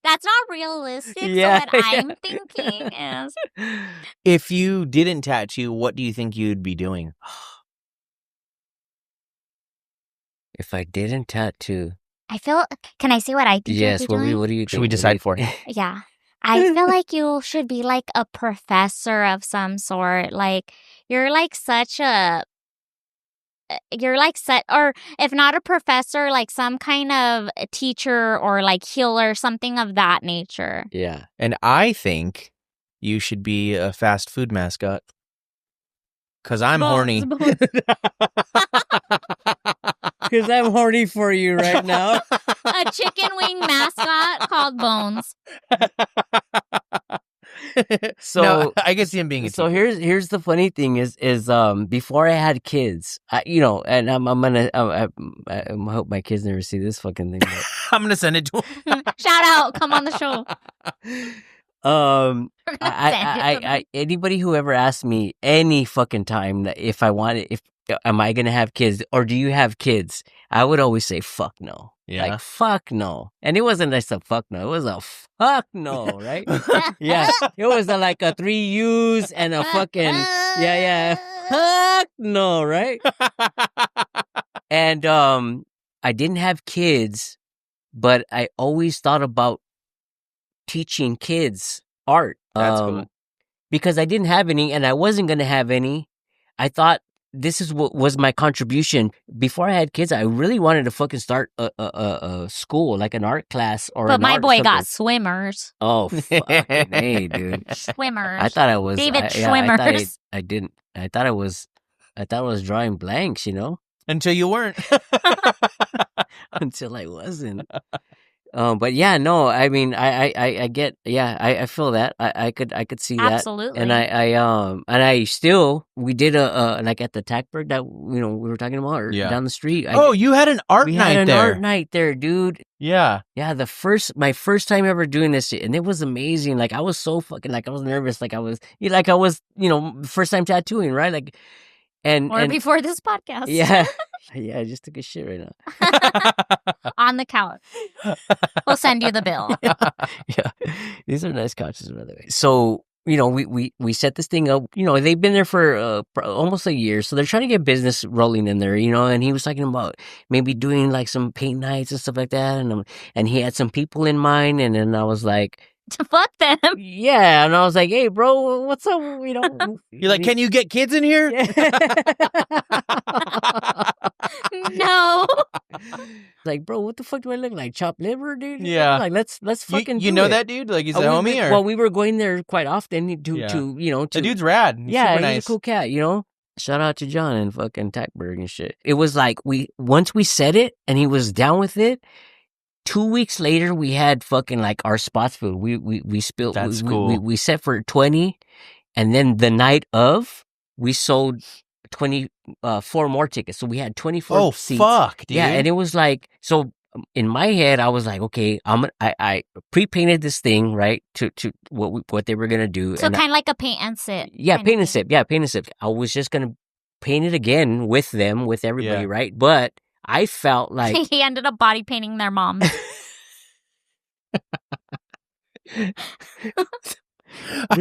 That's not realistic. So what I'm thinking is... If you didn't tattoo, what do you think you'd be doing? If I didn't tattoo... I feel... Can I say what I think Yes, you'd be doing? What do you think? Should we decide for? Yeah. I feel like you should be like a professor of some sort. Like, you're like such a... or if not a professor, like some kind of teacher or like healer, something of that nature. Yeah. And I think you should be a fast food mascot. Because I'm horny. Because I'm horny for you right now. A chicken wing mascot called Bones. So no, I can see him being a so teacher. here's the funny thing is before I had kids, and I'm gonna I hope my kids never see this fucking thing. But... I'm gonna send it to them. Shout out, come on the show. Anybody who ever asked me any fucking time that if am I gonna have kids or do you have kids, I would always say fuck no. Yeah. Like fuck no. And it wasn't just a fuck no, it was a fuck no, right? Yeah. It was like a 3 U's and a fucking fuck no, right? And I didn't have kids, but I always thought about teaching kids art. That's cool. Because I didn't have any and I wasn't going to have any. I thought this is what was my contribution. Before I had kids, I really wanted to fucking start a school, like an art class or But an my art boy something. got swimmers. Oh, fucking hey, dude. Swimmers. I thought I was David I Schwimmers. I didn't. I thought I was drawing blanks, you know, Until you weren't. until I wasn't. But yeah, no, I mean, I get, yeah, I feel that. I could see that. Absolutely. And I still, we did like at the Tackberg that, we were talking about, or Yeah. down the street. You had an art we night had an there. art night there, dude. Yeah. Yeah, my first time ever doing this, and it was amazing. Like I was so fucking, like I was nervous, like I was, first time tattooing, right? Like, and before this podcast. yeah, yeah, I just took a shit right now. On the couch. We'll send you the bill. Yeah, these are nice couches, by the way. So we set this thing up. They've been there for almost a year, so they're trying to get business rolling in there. And he was talking about maybe doing like some paint nights and stuff like that, and he had some people in mind, and then I was like, Fuck them. yeah, and I was like, hey, bro, what's up? You're like, can you get kids in here? No. Like, bro, what the fuck do I look like? Chopped liver, dude? Yeah. Like, let's fucking. You do know it. that dude? Like he's a homie, or Well, we were going there quite often to Yeah. to the dude's rad. He's yeah, super nice. he's a cool cat. Shout out to John and fucking Tackberg and shit. It was like once we said it and he was down with it. 2 weeks later, we had fucking like our spots filled. We spilled. That's we, cool. we set for 20, and then the night of, we sold 24 more tickets. So we had 24 seats. Fuck, dude. Yeah, and it was like, so in my head, I was like, okay, I pre-painted this thing, right, to what they were gonna do. So and kind of like a paint and sip. yeah, kind paint of and thing. sip. Yeah, paint and sip. I was just gonna paint it again with them, with everybody, Yeah. right? But I felt like He ended up body painting their mom.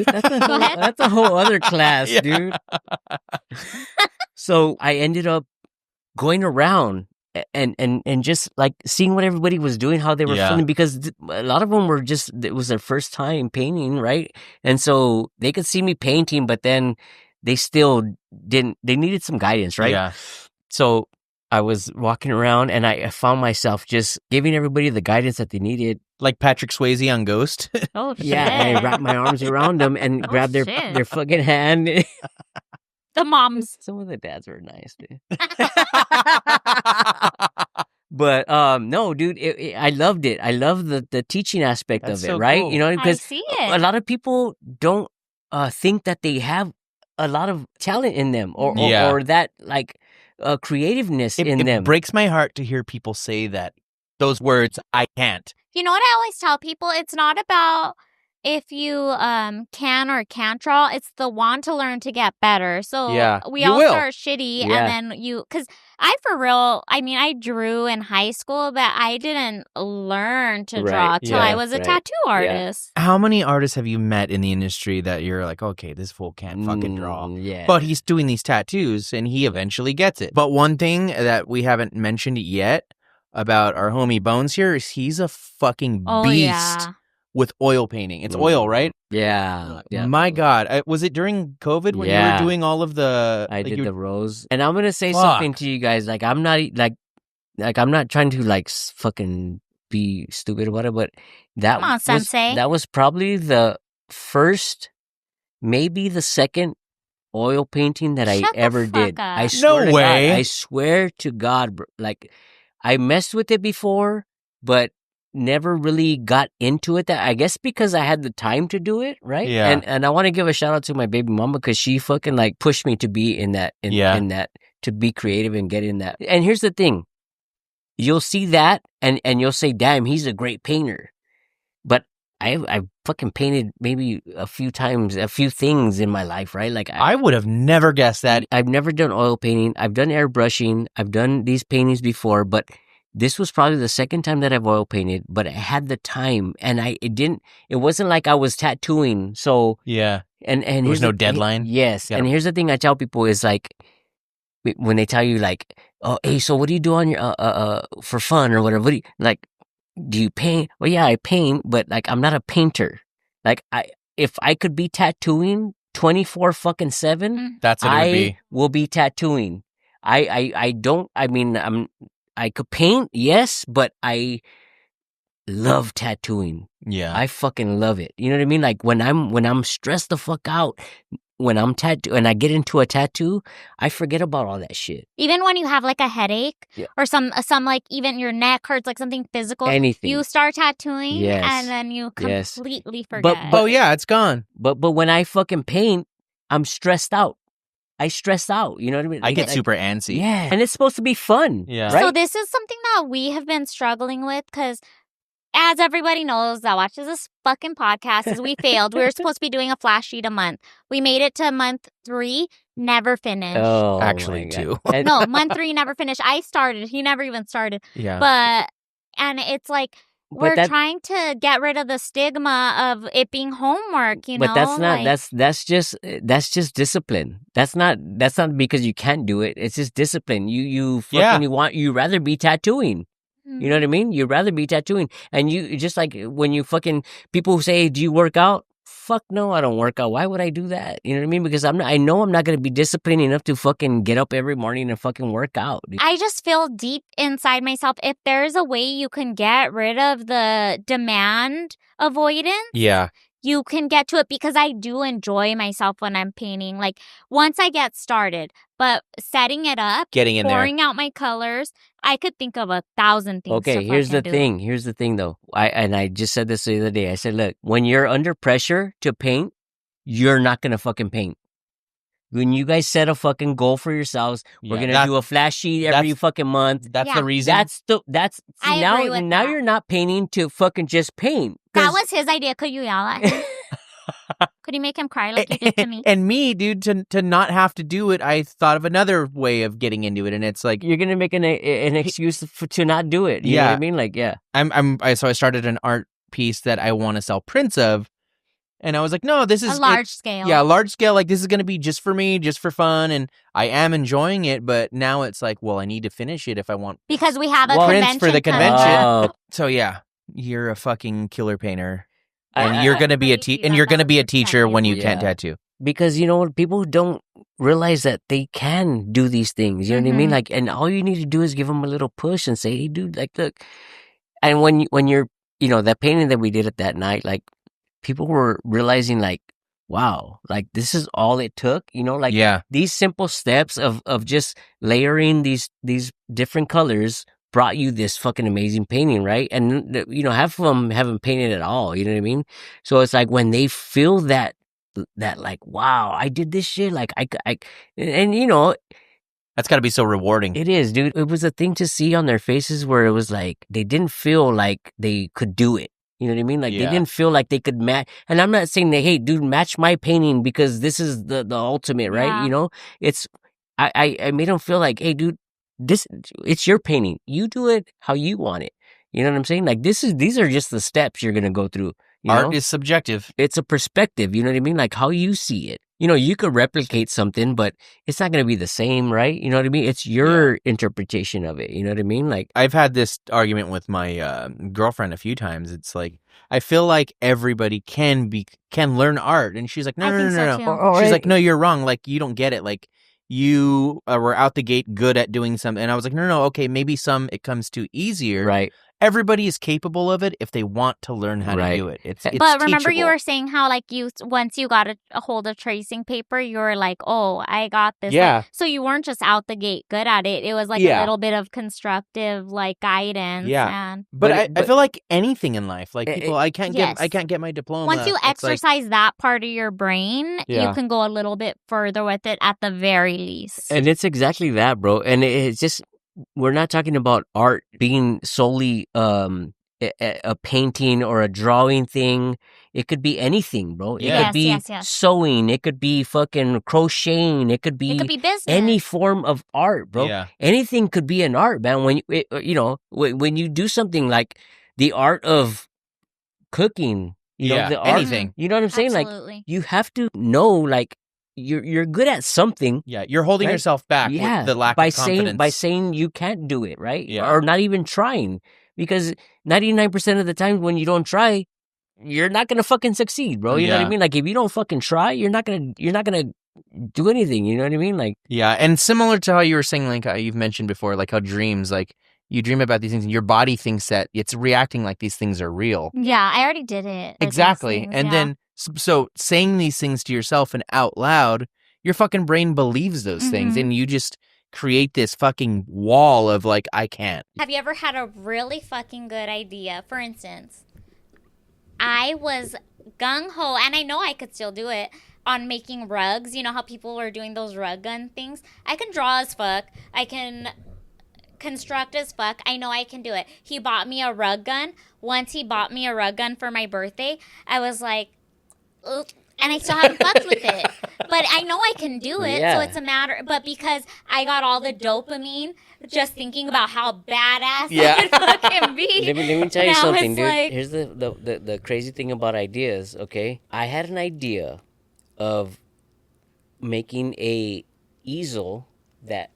that's a whole other class, Yeah. dude. So I ended up going around and just like seeing what everybody was doing, how they were Yeah. feeling, because a lot of them were just, it was their first time painting, right? And so they could see me painting, but then they still didn't, they needed some guidance, right? Yeah. So I was walking around and I found myself just giving everybody the guidance that they needed. Like Patrick Swayze on Ghost. Oh, shit. Yeah, and I wrapped my arms around them and Oh, grabbed shit. their fucking hand. The moms. Some of the dads were nice, dude. But no, dude, I loved it. I love the teaching aspect That's of it, so right? cool. I Because see a it. lot of people don't think that they have a lot of talent in them, or Yeah. or that like creativeness in It them. breaks my heart to hear people say that. Those words, I can't. You know what I always tell people? It's not about if you can or can't draw. It's the want to learn to get better. So Yeah, we you all will. start shitty, Yeah. and then because I drew in high school, but I didn't learn to draw Right, till yeah, I was a right. tattoo artist. How many artists have you met in the industry that you're like, okay, this fool can't fucking draw? Yeah. But he's doing these tattoos and he eventually gets it. But one thing that we haven't mentioned yet about our homie Bones here is he's a fucking Oh beast yeah. with oil painting. It's oil, right? yeah. My God. Was it during COVID when you Yeah. were doing all of the... I like, did you- the rose, and I'm gonna say Fuck. something to you guys. Like, I'm not like I'm not trying to like fucking be stupid about it, but that Come on, was, sensei. that was probably the first, maybe the second oil painting that I Shut the ever fuck did. up. I No swear to God, way. I swear to God, bro. Like, I messed with it before, but never really got into it. That I guess because I had the time to do it, right? Yeah. And I want to give a shout out to my baby mama because she fucking like pushed me to be in that, in that, to be creative and get in that. And here's the thing, you'll see that and you'll say, "Damn, he's a great painter," but I fucking painted maybe a few times, a few things in my life, right? Like I would have never guessed that. I've never done oil painting. I've done airbrushing. I've done these paintings before, but this was probably the second time that I've oil painted, but I had the time and it wasn't like I was tattooing. So, Yeah. and There was no deadline? Yes. Yeah. And here's the thing I tell people is like, when they tell you like, oh, hey, so what do you do on your, for fun or whatever? Do you paint? Well, yeah, I paint, but like, I'm not a painter. Like if I could be tattooing 24/7, That's what it would I be. will be tattooing. I could paint, yes, but I love tattooing. Yeah. I fucking love it. You know what I mean? Like when I'm stressed the fuck out, when I'm and I get into a tattoo, I forget about all that shit. Even when you have like a headache Yeah. or some like even your neck hurts, like something physical, Anything. you start tattooing Yes. and then you Yes. completely forget. Oh yeah, it's gone. But when I fucking paint, I'm stressed out. I stress out. You know what I mean? I get Like, super antsy. yeah, and it's supposed to be fun. Yeah. Right? So this is something that we have been struggling with because as everybody knows that watches this fucking podcast, is we failed. We were supposed to be doing a flash sheet a month. We made it to month 3, never finished. Oh, Actually, my two. God. And- No, month 3 never finished. I started. He never even started. Yeah. And it's like we're trying to get rid of the stigma of it being homework, you know? But that's not like, that's just discipline. That's not because you can't do it. It's just discipline. You fucking you rather be tattooing. You know what I mean? You'd rather be tattooing. And you just like when you fucking people who say, do you work out? Fuck no, I don't work out. Why would I do that? You know what I mean? Because I know I'm not going to be disciplined enough to fucking get up every morning and fucking work out. I just feel deep inside myself, if there's a way you can get rid of the demand avoidance, Yeah. you can get to it because I do enjoy myself when I'm painting. Like once I get started, but setting it up, Getting in there. pouring out my colors, I could think of 1,000 things. Okay, here's the thing. Here's the thing, though. I just said this the other day. I said, look, when you're under pressure to paint, you're not gonna fucking paint. When you guys set a fucking goal for yourselves, we're gonna do a flash sheet every fucking month. That's the reason. I agree with now that. you're not painting to fucking just paint. That was his idea. Could you yell at him? Could you make him cry like you did to me? And me, dude, to not have to do it, I thought of another way of getting into it, and it's like you're gonna make an excuse to not do it. You know what I mean? Like, yeah. So I started an art piece that I want to sell prints of, and I was like, no, this is a large scale. Yeah, large scale. Like this is gonna be just for me, just for fun, and I am enjoying it. But now it's like, well, I need to finish it if I want because we have a prints convention for the coming convention. up. So yeah, you're a fucking killer painter. And you're gonna be a teacher when you can't tattoo. Because you know what, people don't realize that they can do these things. You know what I mean? Like, and all you need to do is give them a little push and say, "Hey, dude, like, look." And when you're, you know, that painting that we did at that night, like, people were realizing, like, wow, like this is all it took. You know, like these simple steps of just layering these different colors brought you this fucking amazing painting, right? And you know, half of them haven't painted at all. You know what I mean? So it's like when they feel that like, wow, I did this shit. Like I and you know, that's got to be so rewarding. It is, dude. It was a thing to see on their faces where it was like they didn't feel like they could do it. You know what I mean? Like they didn't feel like they could match. And I'm not saying that, hey, dude, match my painting because this is the ultimate, right? Yeah. You know, it's I made them feel like, hey, dude. It's your painting. You do it how you want it. You know what I'm saying? Like these are just the steps you're gonna go through. Art is subjective. It's a perspective. You know what I mean? Like how you see it. You know, you could replicate something, but it's not gonna be the same, right? You know what I mean? It's your interpretation of it. You know what I mean? Like I've had this argument with my girlfriend a few times. It's like I feel like everybody can learn art, and she's like, no. She's like, no, you're wrong. Like you don't get it. Like. You were out the gate good at doing something. And I was like, no, okay, maybe it comes too easier. Right. Everybody is capable of it if they want to learn how to do it. It's but remember teachable. you were saying how like once you got a hold of tracing paper, you were like, oh, I got this. Yeah. Like, so you weren't just out the gate good at it. It was like a little bit of constructive like guidance. Yeah. But I feel like anything in life, like people, I can't get my diploma. Once you exercise that part of your brain, you can go a little bit further with it at the very least. And it's exactly that, bro. And it's just, we're not talking about art being solely a painting or a drawing thing. It could be anything, bro. It Yeah. could be Yes. sewing. It could be fucking crocheting. It could It be could be business. any form of art, bro. Yeah. Anything could be an art, man. When when you do something like the art of cooking, Yeah, the art, anything. you know what I'm saying? Absolutely. Like, you have to know, like, you're good at something. Yeah, you're holding Right? yourself back Yeah, with the lack by of confidence. saying you can't do it, right? Yeah. Or not even trying, because 99% of the time when you don't try, you're not gonna fucking succeed, bro. You know what Yeah. I mean? Like, if you don't fucking try, you're not gonna do anything. You know what I mean? Like, Yeah, and similar to how you were saying, like you've mentioned before, like how dreams, like you dream about these things and your body thinks that it's reacting like these things are real. Yeah, I already did it. like, these Exactly. things, And yeah. then, so saying these things to yourself and out loud, your fucking brain believes those things Mhm. and you just create this fucking wall of like, I can't. Have you ever had a really fucking good idea? For instance, I was gung-ho, and I know I could still do it, on making rugs. You know how people are doing those rug gun things? I can draw as fuck. I can construct as fuck. I know I can do it. He bought me a rug gun. Once he bought me a rug gun for my birthday, I was like, ugh. And I still haven't fucked with it. But I know I can do it, so Yeah. it's a matter. But because I got all the dopamine just thinking about how badass Yeah. I would fucking be. let me tell you Now something, it's dude. like- Here's the crazy thing about ideas. Okay, I had an idea of making a easel that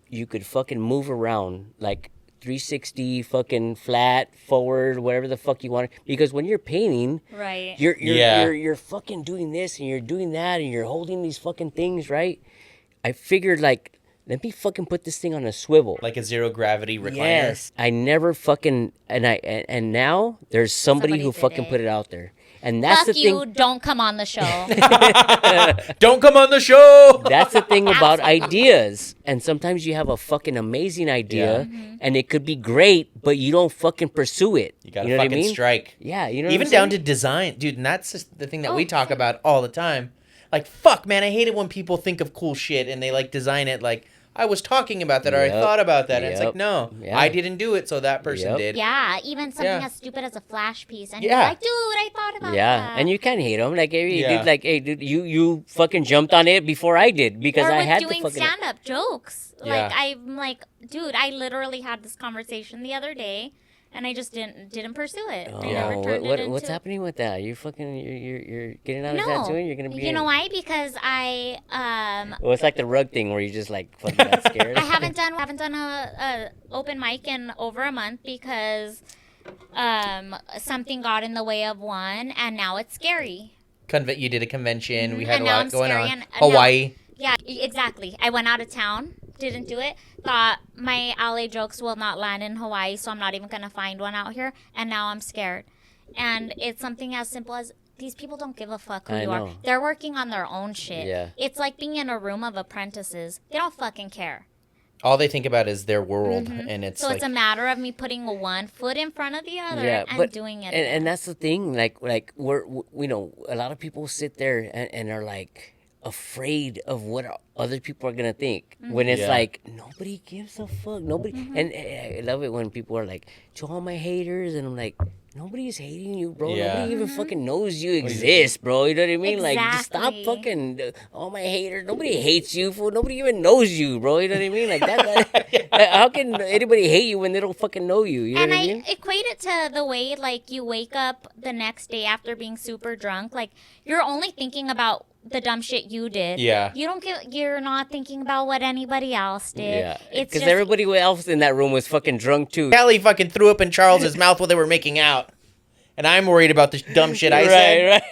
you could fucking move around, like 360, fucking flat, forward, whatever the fuck you want. Because when you're painting, Right. you're fucking doing this and you're doing that and you're holding these fucking things, right? I figured, like, let me fucking put this thing on a swivel. Like a zero gravity recliner. Yes, I never fucking and now there's somebody who Somebody did fucking it. put it out there, and that's Fuck the you, thing. don't come on the show. Don't come on the show. That's the thing about ideas. And sometimes you have a fucking amazing idea, and it could be great, but you don't fucking pursue it. You gotta know what I fucking mean? strike. Yeah, you know. Even what I'm down saying? to design, dude. And that's just the thing that we Oh, talk about all the time. Like, fuck, man, I hate it when people think of cool shit and they like design it like I was talking about that or I Yep. thought about that. And it's Yep. like, no, Yeah. I didn't do it, so that person Yep. did. Yeah, even something Yeah. as stupid as a flash piece. And Yeah. you're like, dude, I thought about Yeah, that. and you can't hate them. Like, hey, Yeah. dude, dude, you fucking jumped on it before I did because or I with had to doing fucking. stand-up jokes. Yeah. Like, I'm like, dude, I literally had this conversation the other day, and I just didn't pursue it. I never Oh, turned it into... what's happening with that? You fucking you're getting out of No, tattooing. You're gonna be. you know why? Because Well, it's like the rug thing where you just like fucking got scared. I haven't done a open mic in over a month because something got in the way of one, and now it's scary. You did a convention. We had And a now lot I'm going scary on. and now- Hawaii. Yeah, exactly. I went out of town, didn't do it. Thought my LA jokes will not land in Hawaii, so I'm not even gonna find one out here. And now I'm scared. And it's something as simple as these people don't give a fuck who I you know. are. They're working on their own shit. Yeah. It's like being in a room of apprentices. They don't fucking care. All they think about is their world, and it's So like, it's a matter of me putting one foot in front of the other Yeah, and but doing it. and that's the thing. Like we know a lot of people sit there and are like afraid of what other people are gonna think when it's Yeah. like nobody gives a fuck. Nobody. And I love it when people are like, to all my haters, and I'm like, nobody's hating you, bro. Yeah. Nobody even fucking knows you exist, bro. You know what I mean? Like, just stop Exactly. fucking all my haters. Nobody hates you, fool. Nobody even knows you, bro. You know what I mean? Like how can anybody hate you when they don't fucking know you? You know And what I I mean? equate it to the way, like, you wake up the next day after being super drunk. Like, you're only thinking about the dumb shit you did. Yeah. You're not thinking about what anybody else did. Yeah, It's because just, everybody else in that room was fucking drunk too. Kelly fucking threw up in Charles's mouth while they were making out. And I'm worried about the dumb shit I said.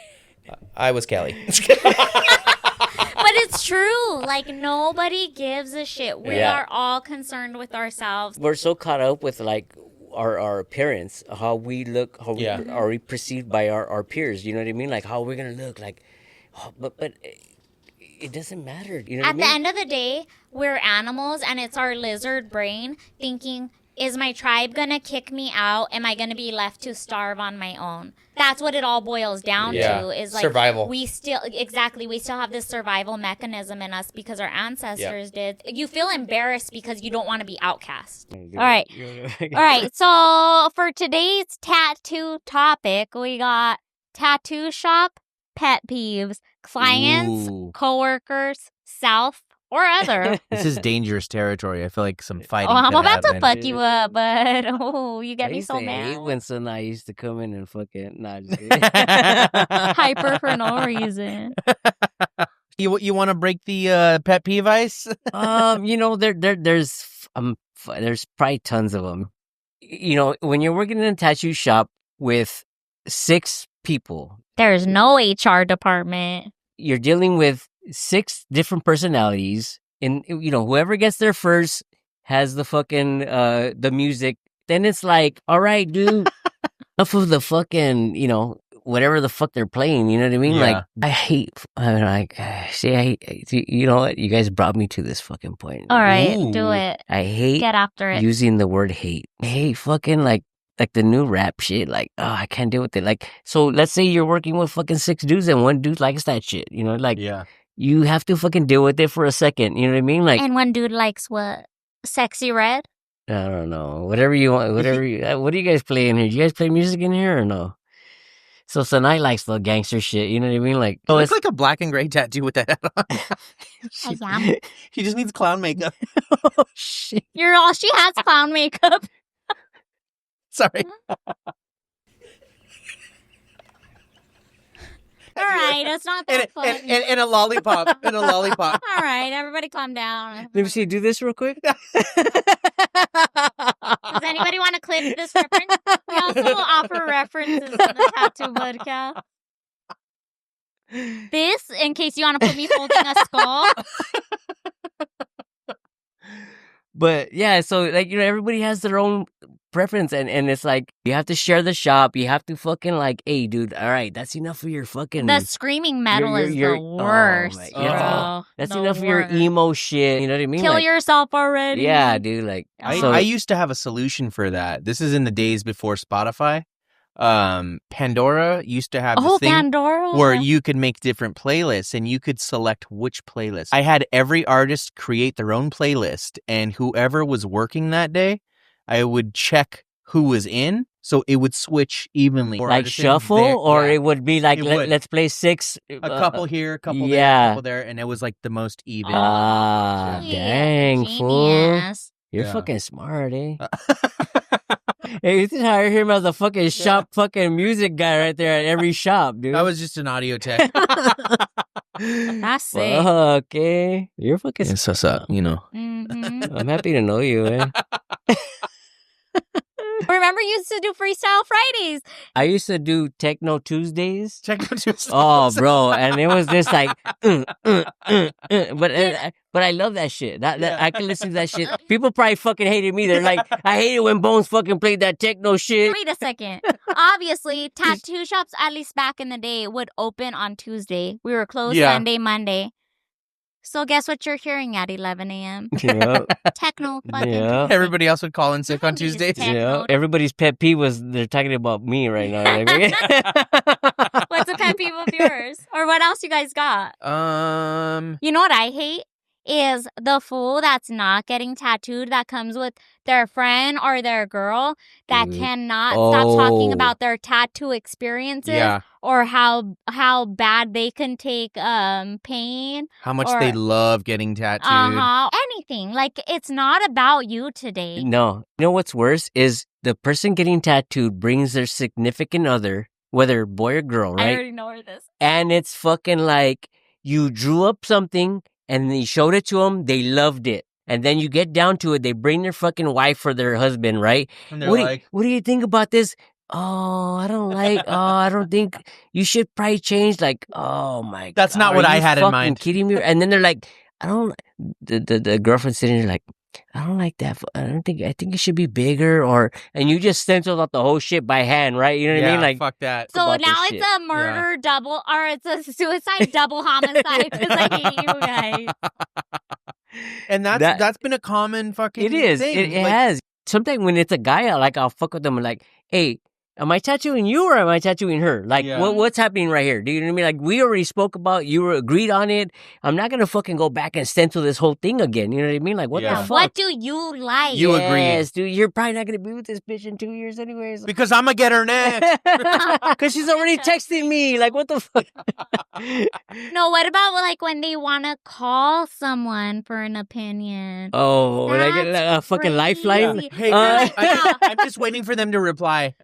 Right. I was Kelly. but it's true. Like, nobody gives a shit. We Yeah. are all concerned with ourselves. We're so caught up with like our appearance, how we look, how Yeah. we are we perceived by our peers. You know what I mean? Like how we're gonna look. Like, but it doesn't matter. You know what At I the mean? end of the day, we're animals, and it's our lizard brain thinking is my tribe gonna kick me out? Am I gonna be left to starve on my own? That's what it all boils down to. Is like survival. We still have this survival mechanism in us because our ancestors did. You feel embarrassed because you don't want to be outcast. All right. So for today's tattoo topic, we got tattoo shop, pet peeves, clients, coworkers, self, or other. This is dangerous territory. I feel like some fighting. Oh, I'm could about to happen. fuck you up, but you get I me used so to mad. hate when Sanae used to come in and fucking just kidding. Hyper for no reason. You want to break the pet peeve ice? There's probably tons of them. You know, when you're working in a tattoo shop with 6 people, There's no HR department. you're dealing with 6 different personalities, and whoever gets there first has the fucking the music. Then it's like, all right, dude, enough of the fucking whatever the fuck they're playing. You know what I mean? Yeah. Like, you know what? You guys brought me to this fucking point. All right, Ooh. do it. I hate Get after it. using the word hate. I hate fucking like the new rap shit. Like, oh, I can't deal with it. Like, so let's say you're working with fucking 6 dudes and one dude likes that shit. Like, Yeah. you have to fucking deal with it for a second. You know what I mean? Like, And one dude likes what? Sexy red? I don't know. Whatever you want. What do you guys play in here? Do you guys play music in here or no? So Sanae likes the gangster shit. You know what I mean? Like, It looks like a black and gray tattoo with that hat on. I am. He just needs clown makeup. Oh, shit. You're all she has clown makeup. Sorry. All right, it's not that funny. And a lollipop. And a lollipop. All right, everybody calm down. Let me see. Do this real quick. Does anybody want to clip this reference? We also offer references on the Tattoo Budcast. This, in case you want to put me holding a skull. But yeah, so like everybody has their own preference, and it's like you have to share the shop. You have to fucking like, hey, dude, all right, that's enough of your fucking. The screaming metal is your- the worst, my bro. God. That's The enough of your worst. emo shit. You know what I mean? Kill Like, yourself already. yeah, dude. Like, I used to have a solution for that. This is in the days before Spotify. Pandora used to have this thing Pandora. where you could make different playlists and you could select which playlist. I had every artist create their own playlist, and whoever was working that day, I would check who was in, so it would switch evenly. Or like artists in shuffle, there- or yeah. it would be like It would. let's play 6. A couple here, a couple there, yeah. a couple there, and it was like the most even. Ah, Yeah. dang, fool. Genius. You're Yeah. fucking smart, eh? Hey, you should hire him as a fucking shop fucking music guy right there at every shop, dude. I was just an audio tech. That's sick. Fuck, eh? You're fucking It's what's up, Mm-hmm. I'm happy to know you, eh? Remember, you used to do Freestyle Fridays. I used to do Techno Tuesdays. Techno Tuesdays. Oh, bro, and it was just like, but I love that shit. That I can listen to that shit. People probably fucking hated me. They're like, I hate it when Bones fucking played that techno shit. Wait a second. Obviously, tattoo shops, at least back in the day, would open on Tuesday. We were closed Yeah. Sunday, Monday. So guess what you're hearing at 11 a.m.? Yeah, Techno fucking yeah. Everybody else would call in sick on Please, Tuesdays. Techno. Yeah. Everybody's pet peeve was they're talking about me right now. Like, What's a pet peeve of yours? Or what else you guys got? You You know what I hate? Is the fool that's not getting tattooed that comes with their friend or their girl that Dude. cannot stop talking Oh. about their tattoo experiences Yeah. or how bad they can take pain. How much Or- they love getting tattooed. Anything. Like, it's not about you today. no, you know what's worse is the person getting tattooed brings their significant other, whether boy or girl, I right? already know where this. And it's fucking like you drew up something and you showed it to them, they loved it. And then you get down to it, they bring their fucking wife or their husband, right? And they're What do you think about this? Oh, I don't think you should probably change. Like, oh my God. That's not are what I you had in fucking mind. Kidding me? And then they're like, the girlfriend's sitting there like, I don't like that. I think it should be bigger and you just stenciled out the whole shit by hand, right? You know what I mean? Like, fuck that. So about this now it's shit. a murder double, or it's a suicide double homicide because I hate you guys. And that's been a common fucking it is. thing. It Like, has. sometimes when it's a guy, I'll fuck with them and like, hey, am I tattooing you or am I tattooing her? Like, what's happening right here? Do you know what I mean? Like, we already spoke about, you were agreed on it. I'm not gonna fucking go back and stencil this whole thing again. You know what I mean? Like, what the fuck? What do you like? You agree. Yes, dude. You're probably not gonna be with this bitch in 2 years anyways. Because I'm gonna get her next. Because she's already texting me. Like, what the fuck? No, what about like when they want to call someone for an opinion? Oh, when I get a fucking lifeline? crazy. Hey, I'm just waiting for them to reply.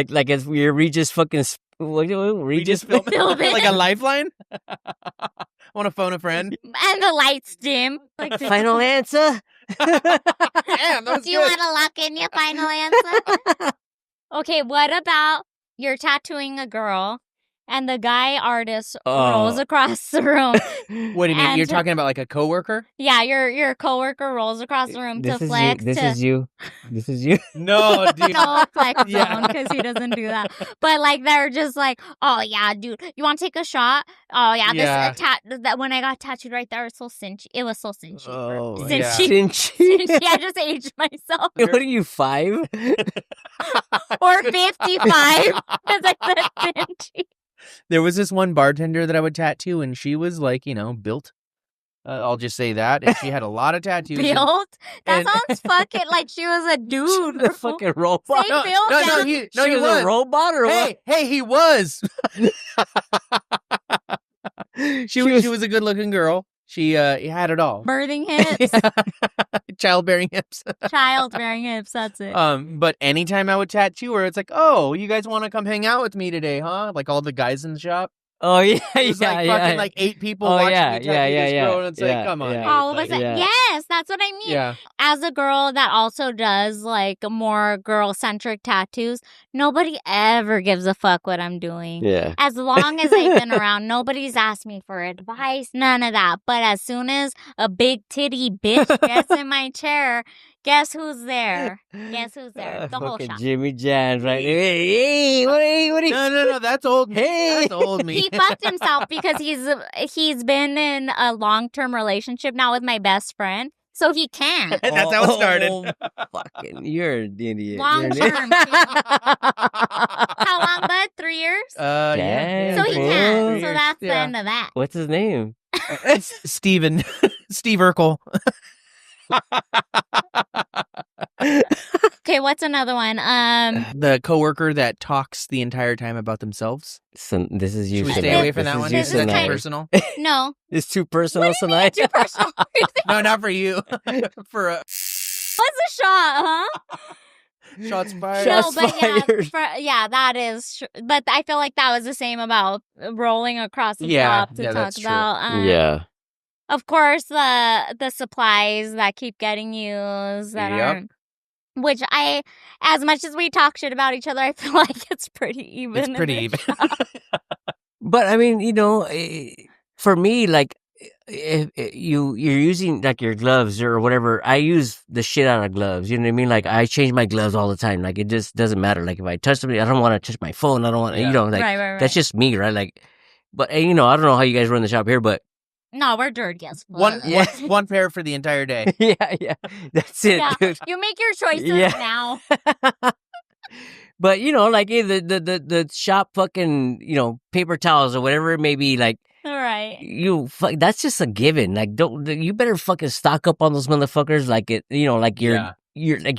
Like if you're Regis fucking... Regis Philbin. Like a lifeline? I want to phone a friend. And the lights dim. Like, Final answer? Damn, that was do you good. want to lock in your final answer? Okay, what about you're tattooing a girl and the guy artist rolls across the room? What do you mean? And- You're talking about like a coworker? Yeah, your coworker rolls across the room to This flex. is you. This is you. No, dude. Don't flex Yeah. zone because he doesn't do that. But like they're just like, oh yeah, dude, you want to take a shot? Oh yeah, Yeah. this that when I got tattooed right there, it's so cinchy. It was so cinchy. Oh, Cinchy. Cinchy. Cinchy. I just aged myself. What are you, 5? Or 55 because I said cinchy. There was this one bartender that I would tattoo, and she was like, built. I'll just say that. And she had a lot of tattoos. Built? That and- sounds fucking like she was a dude. The fucking robot. Say built no, down. he She was was. a robot or what? Hey, he was. She was a good-looking girl. She had it all. Birthing hips. Childbearing hips. Childbearing hips, that's it. But anytime I would tattoo her, it's like, oh, you guys want to come hang out with me today, huh? Like all the guys in the shop. Oh, yeah, It was like fucking like 8 people watching me tattoo this girl, and it's like, come on. All of a Like, sudden, yes, that's what I mean. Yeah. As a girl that also does like more girl-centric tattoos, nobody ever gives a fuck what I'm doing. Yeah. As long as I've been around, nobody's asked me for advice, none of that. But as soon as a big titty bitch gets in my chair, guess who's there? Guess who's there? The whole Fucking shop. Jimmy Jan's right. Hey, what are you? No, that's old. Hey. That's old me. He fucked himself because he's been in a long-term relationship now with my best friend, so he can. That's how it started. Fucking, you're an idiot. Long You're an idiot. term. How long, bud? 3 years? Yeah. So he can. 3 So years. that's the end of that. What's his name? Steven. Steve Urkel. Okay, what's another one? The coworker that talks the entire time about themselves. So, this is you. Should we Sanae. stay away from This that is one? you, This is Is it kind Sanae. of- personal? No. It's too personal tonight. Too personal. No, not for you. For What's a shot, huh? shots fired. Shots no, but fired. yeah, that is. But I feel like that was the same about rolling across the Yeah, top to yeah, talk that's true. about. Yeah. Of course, the supplies that keep getting used that Yep. aren't. Which as much as we talk shit about each other, I feel like it's pretty even. It's in pretty this even. shop. But I mean, for me, like, if you're using like your gloves or whatever, I use the shit out of gloves. You know what I mean? Like, I change my gloves all the time. Like, it just doesn't matter. Like, if I touch somebody, I don't want to touch my phone. I don't want, Yeah. like, right. that's just me, right? Like, but I don't know how you guys run the shop here, but No, we're dirty as fuck. One pair for the entire day. yeah, that's it, Yeah, dude. you make your choices Yeah. now. But like the shop fucking paper towels or whatever it may be, like All right. that's just a given. Like you better fucking stock up on those motherfuckers. Like like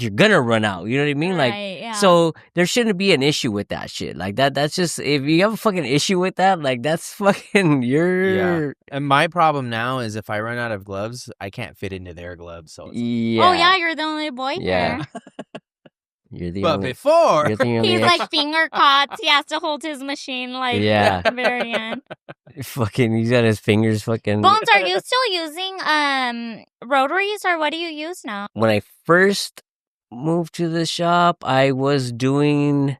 you're gonna run out. You know what I mean? Like Right, yeah. so there shouldn't be an issue with that shit. Like that's just, if you have a fucking issue with that, like that's fucking Yeah. And my problem now is if I run out of gloves, I can't fit into their gloves. So it's... yeah. Oh yeah, you're the only boy Yeah. there. You're the But only. before, You're the only He's ex- like finger caught. He has to hold his machine like Yeah. at the very end. fucking. He's got his fingers fucking. Bones, are you still using rotaries or what do you use now? When I first moved to the shop, I was doing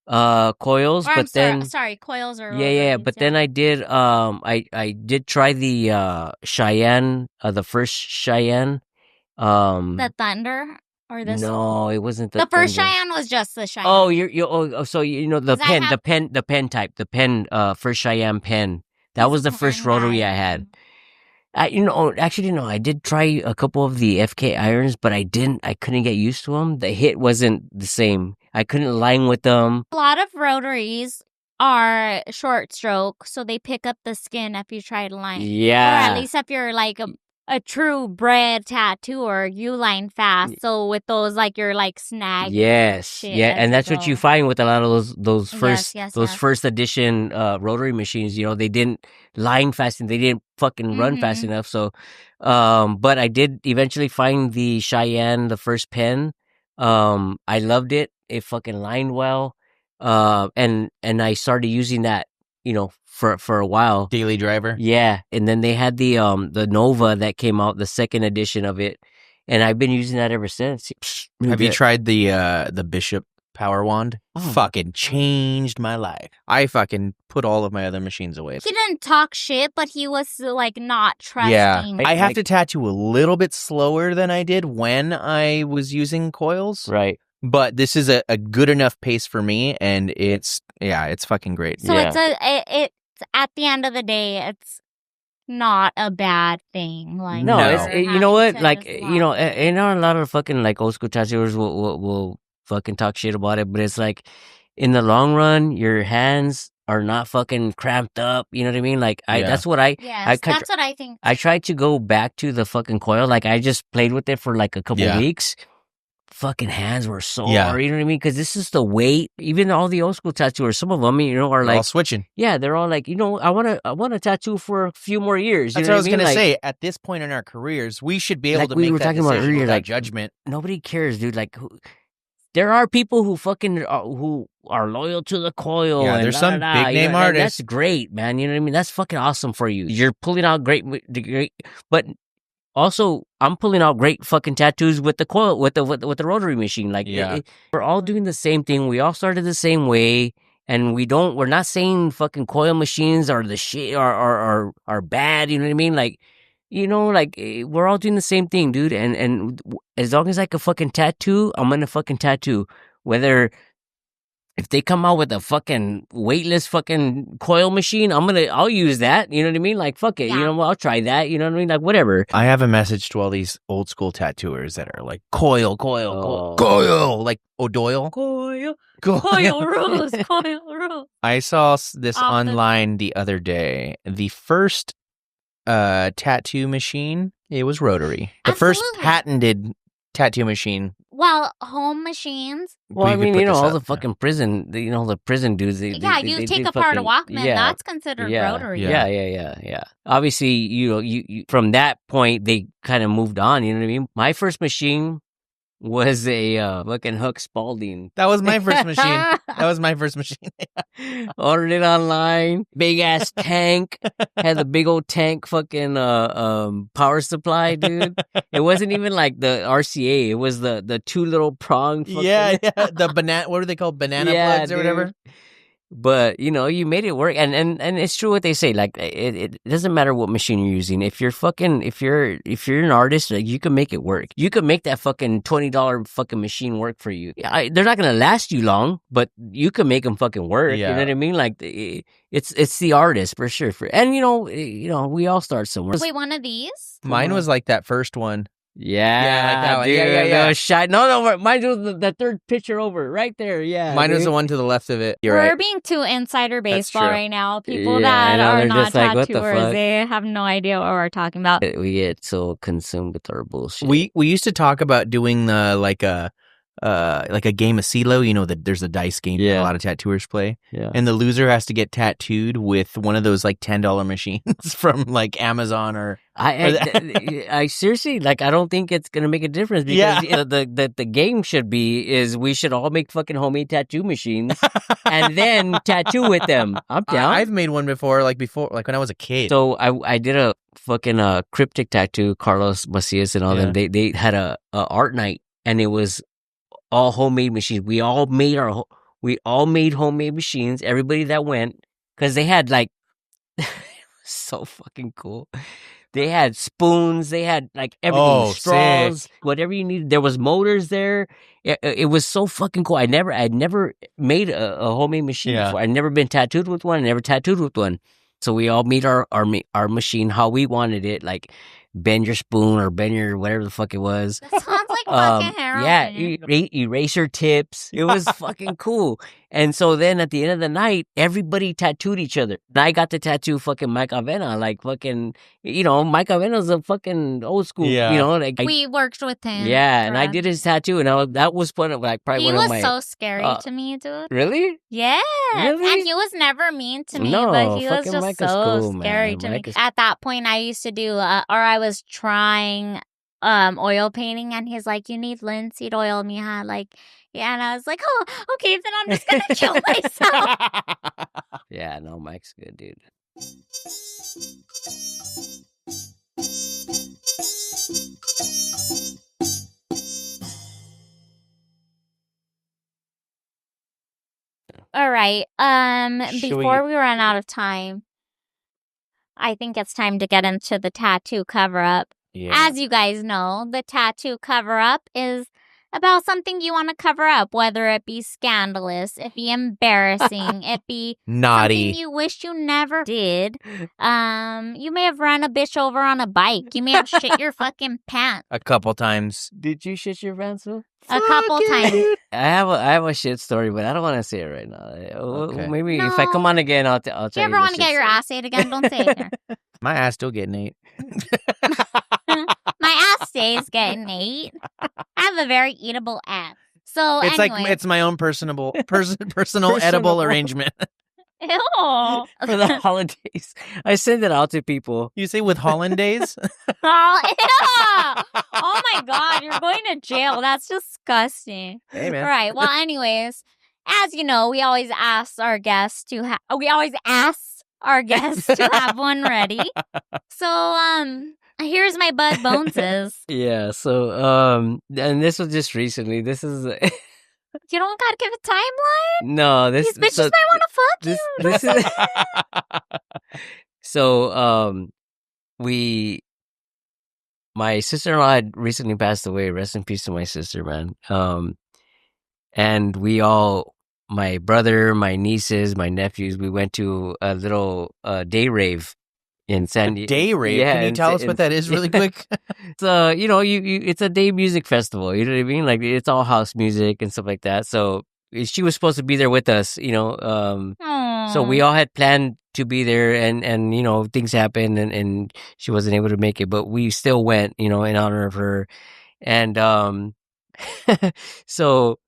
coils, Or but then sorry, coils or yeah. rotaries, But then I did I did try the Cheyenne, the first Cheyenne. the Thunder or this. No, it wasn't The first Thunder. Cheyenne was just the Cheyenne. Oh, so the 'Cause I pen, have- the pen type, the pen, first Cheyenne pen. That was the first rotary I had. Actually, no. I did try a couple of the FK irons, but I couldn't get used to them. The hit wasn't the same. I couldn't line with them. A lot of rotaries are short stroke, so they pick up the skin if you try to line. Yeah. Or at least if you're like a true bred tattooer, you line fast. So with those, like, you're like snag. Yes. shit Yeah, as and you that's what you go. find with a lot of those first yes. first edition rotary machines. They didn't line fast and they didn't fucking run fast Mhm. enough. So, but I did eventually find the Cheyenne, the first pen. I loved it. It fucking lined well. And I started using that, for a while. Daily driver. Yeah, and then they had the Nova that came out, the second edition of it, and I've been using that ever since. Have you tried the Bishop Power Wand? Oh. Fucking changed my life. I fucking put all of my other machines away. He didn't talk shit, but he was like not trusting. Yeah, I have Like- to tattoo a little bit slower than I did when I was using coils. Right. But this is a good enough pace for me, and it's fucking great. So Yeah. it's at the end of the day, it's not a bad thing. Like, No, No. it's you're you know what? having to Like just and a lot of fucking like old school tattooers will fucking talk shit about it, but it's like in the long run, your hands are not fucking cramped up. You know what I mean? Like Yeah. that's what I Yes, cut- that's what I think. I tried to go back to the fucking coil. Like I just played with it for like a couple Yeah. weeks. Fucking hands were sore. Yeah. You know what I mean? Because this is the weight. Even all the old school tattooers, some of them, are We're like, all switching. yeah, they're all like, I want to tattoo for a few more years. You That's know what I was mean? gonna Like, say. At this point in our careers, we should be able Like to we make were that talking about decision earlier, without like- judgment. Nobody cares, dude. Like, there are people who fucking who are loyal to the coil. Yeah, and there's some da-da-da, big name and artists. That's great, man. You know what I mean? That's fucking awesome for you. You're pulling out great, but also I'm pulling out great fucking tattoos with the coil, with the rotary machine. Like, Yeah. we're all doing the same thing. We all started the same way. And we're not saying fucking coil machines are the shit are bad. You know what I mean? Like, we're all doing the same thing, dude. And as long as I can fucking tattoo, I'm gonna fucking tattoo. Whether if they come out with a fucking weightless fucking coil machine, I'll use that. You know what I mean? Like, fuck it. Yeah. I'll try that. You know what I mean? Like, whatever. I have a message to all these old school tattooers that are like coil, Oh. like O'Doyle. Coil. Coil rules. Coil rules. I saw this Off the- online the other day. The first tattoo machine, it was rotary. The first Absolutely. patented tattoo machine. Well, home machines. Well, I We could mean, put this all up, the yeah. fucking prison, the prison dudes. Yeah, you take apart a Walkman. That's considered rotary. Yeah. Obviously, you from that point they kind of moved on. You know what I mean? My first machine was a fucking Hook Spalding. That was my first machine. That was my first machine. Ordered it online. Big ass tank. Had the big old tank fucking power supply, dude. It wasn't even like the RCA. It was the two little prong. Fucking... Yeah. The banana. What are they called? Banana plugs or whatever. dude. But you made it work, and it's true what they say. Like it doesn't matter what machine you're using. If you're an artist, like, you can make it work. You can make that fucking $20 fucking machine work for you. They're not gonna last you long, but you can make them fucking work. You know Yeah. what I mean? Like it's the artist for sure. And we all start somewhere. Wait, one of these? Mine was like that first one. Yeah, like that one. dude, Yeah. no shot. No, mine was the third picture over right there. Yeah, Mine was dude. the one to the left of it. You're We're right. being too insider That's baseball true. right now. People Yeah, I that know, are they're not just like, what the tattooers, fuck? they have no idea what we're talking about. We get so consumed with our bullshit. We used to talk about doing like a game of CeeLo. That there's a dice game that Yeah. a lot of tattooers play, yeah. and the loser has to get tattooed with one of those like $10 machines from like Amazon or I seriously, like, I don't think it's gonna make a difference because the game should be is we should all make fucking homemade tattoo machines and then tattoo with them. I'm down. I've made one before when I was a kid. So I did a fucking cryptic tattoo. Carlos Macias and all them. They had a art night and it was all homemade machines. We all made homemade machines. Everybody that went because they had like so fucking cool. They had spoons. They had like everything, Oh, straws, sick. whatever you needed. There was motors there. It was so fucking cool. I'd never made a homemade machine Yeah. before. I'd never been tattooed with one. I never tattooed with one. So we all meet our machine how we wanted it, like bend your spoon or bend your whatever the fuck it was. That sounds like fucking heroin. Yeah, eraser tips. It was fucking cool. And so then at the end of the night, everybody tattooed each other. And I got to tattoo fucking Mike Avena, like fucking, Mike Avena's a fucking old school, Yeah. like We worked with him. yeah, and I correct. did his tattoo, and that was one of like probably He one was of my so scary to me, dude. really. Yeah. Really? And he was never mean to me, No, but he was fucking just Mike is so cool, scary man. to Mike me. is- At that point, I used to do, or I was trying oil painting, and he's like, you need linseed oil, Mija. Like, yeah, and I was like, oh, okay, then I'm just gonna kill myself. Yeah, no, Mike's good, dude. All right. Should Before we run out of time, I think it's time to get into the tattoo cover up. Yeah. As you guys know, the tattoo cover up is about something you want to cover up, whether it be scandalous, it be embarrassing, it be Naughty. something you wish you never did. You may have run a bitch over on a bike. You may have shit your fucking pants A couple times. Did you shit your pants? Will? a couple times. I have a shit story, but I don't want to say it right now. Okay. Maybe if I come No. on again, I'll If tell you you. ever the want to shit get your story. ass ate again, don't say it here. My ass still getting ate. My ass stays getting ate. I have a very eatable ass. So It's anyway, like it's my own personal edible Personable. arrangement. ew. For the holidays, I send it out to people. You say with hollandaise? Oh, ew. Oh my god, you're going to jail. That's disgusting. Hey man. All right. Well, anyways, as you know, we always ask our guests to have one ready. So, here's my Bud Boneses. Yeah. So and this was just recently. This is You don't gotta give a timeline. no. This These bitches so, might want to fuck this you. this is so my sister-in-law had recently passed away. Rest in peace to my sister, man. And we all, my brother, my nieces, my nephews, we went to a little day rave in San Diego. Day rave. Yeah, Can you in tell Sa- us what in- that is really quick? It's it's a day music festival. You know what I mean? Like it's all house music and stuff like that. So she was supposed to be there with us. So we all had planned to be there, and things happened, and she wasn't able to make it, but we still went, in honor of her, and so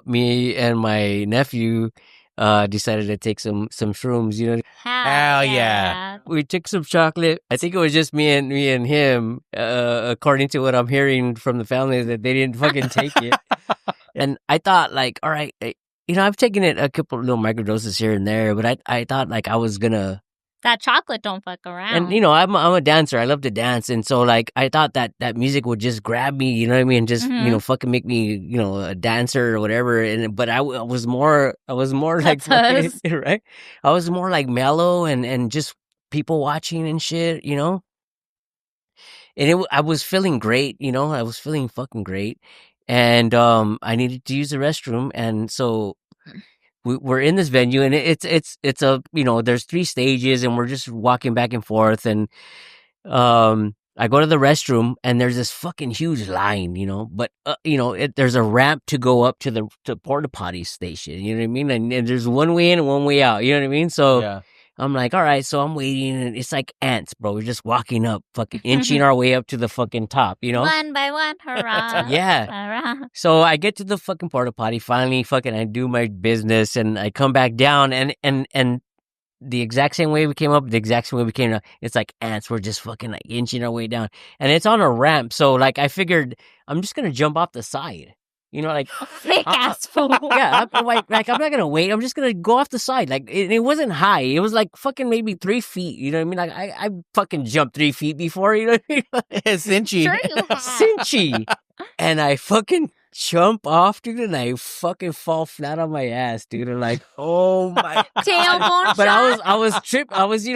me and my nephew decided to take some shrooms. Hell yeah. We took some chocolate. I think it was just me and him. According to what I'm hearing from the family, that they didn't fucking take it. And I thought, like, all right, I've taken it a couple little microdoses here and there, but I thought like I was gonna. That chocolate don't fuck around. And I'm a dancer. I love to dance, and so like I thought that music would just grab me. You know what I mean? Just fucking make me a dancer or whatever. But I was more like That's us. fucking, right. I was more like mellow and just people watching and shit. And I was feeling great. I was feeling fucking great, and I needed to use the restroom, and so. We're in this venue, and it's a there's 3 stages, and we're just walking back and forth, and I go to the restroom, and there's this fucking huge line, but there's a ramp to go up to the porta potty station, you know what I mean, and there's one way in and one way out, you know what I mean, so. Yeah. I'm like, all right, so I'm waiting, and it's like ants, bro. We're just walking up, fucking inching our way up to the fucking top, One by one, hurrah. Yeah. Hurrah. So I get to the fucking porta potty. Finally, fucking, I do my business, and I come back down, and the exact same way we came up, the exact same way we came down. It's like ants. We're just fucking like inching our way down, and it's on a ramp. So like, I figured I'm just gonna jump off the side. Like Fake ass fool. yeah, I'm like I'm not gonna wait. I'm just gonna go off the side. Like it wasn't high. It was like fucking maybe 3 feet. You know what I mean? Like I fucking jumped 3 feet before. You know what I mean? Cinchy. Sure you have. Cinchy. And I fucking jump off, dude, and I fucking fall flat on my ass, dude. And like, oh my Tailbone But shot. I was tripped. I was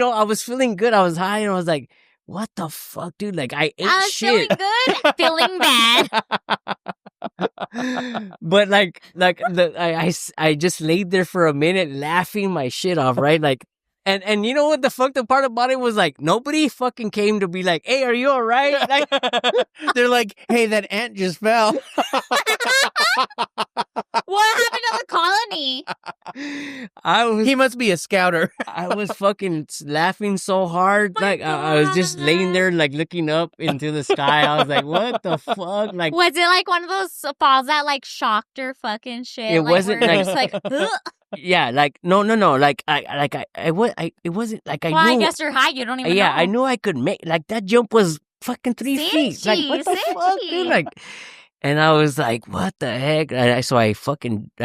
feeling good. I was high, and I was like, what the fuck, dude? Like I ate I was shit. feeling good, feeling bad. But like I just laid there for a minute laughing my shit off, right? Like And you know what the fucked up part about it was? Like, nobody fucking came to be like, hey, are you all right? Like, They're like, hey, that ant just fell. What happened to the colony? He must be a scouter. I was fucking laughing so hard. Like, I was just laying there, like, looking up into the sky. I was like, what the fuck? Like, Was it like one of those falls that like shocked her fucking shit? It like, wasn't where you're like- just like, ugh. yeah, like, no. Like, it wasn't like I Well, knew. I guess you're high. You don't even know. I knew I could make, like, that jump was fucking 3 feet. Like, what the fuck, Cincy. dude? Like, and I was like, what the heck? So I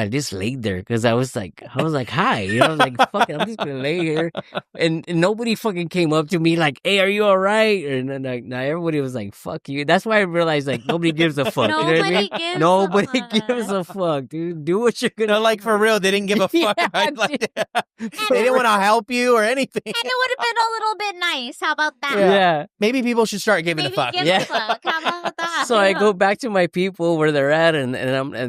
just laid there because I was like, hi. You know, I was like, fuck it, I'm just gonna lay here. And nobody fucking came up to me like, hey, are you all right? And then like, now everybody was like, fuck you. That's why I realized like nobody gives a fuck. You know what I mean? Nobody gives a fuck, dude. Do what you're gonna. No, like for real, they didn't give a fuck. Yeah, Like, they didn't want to help you or anything. And it would have been a little bit nice. How about that? Yeah. Maybe people should start giving Maybe a fuck. give Yeah. a fuck. How about that? So I go back to my people where they're at, and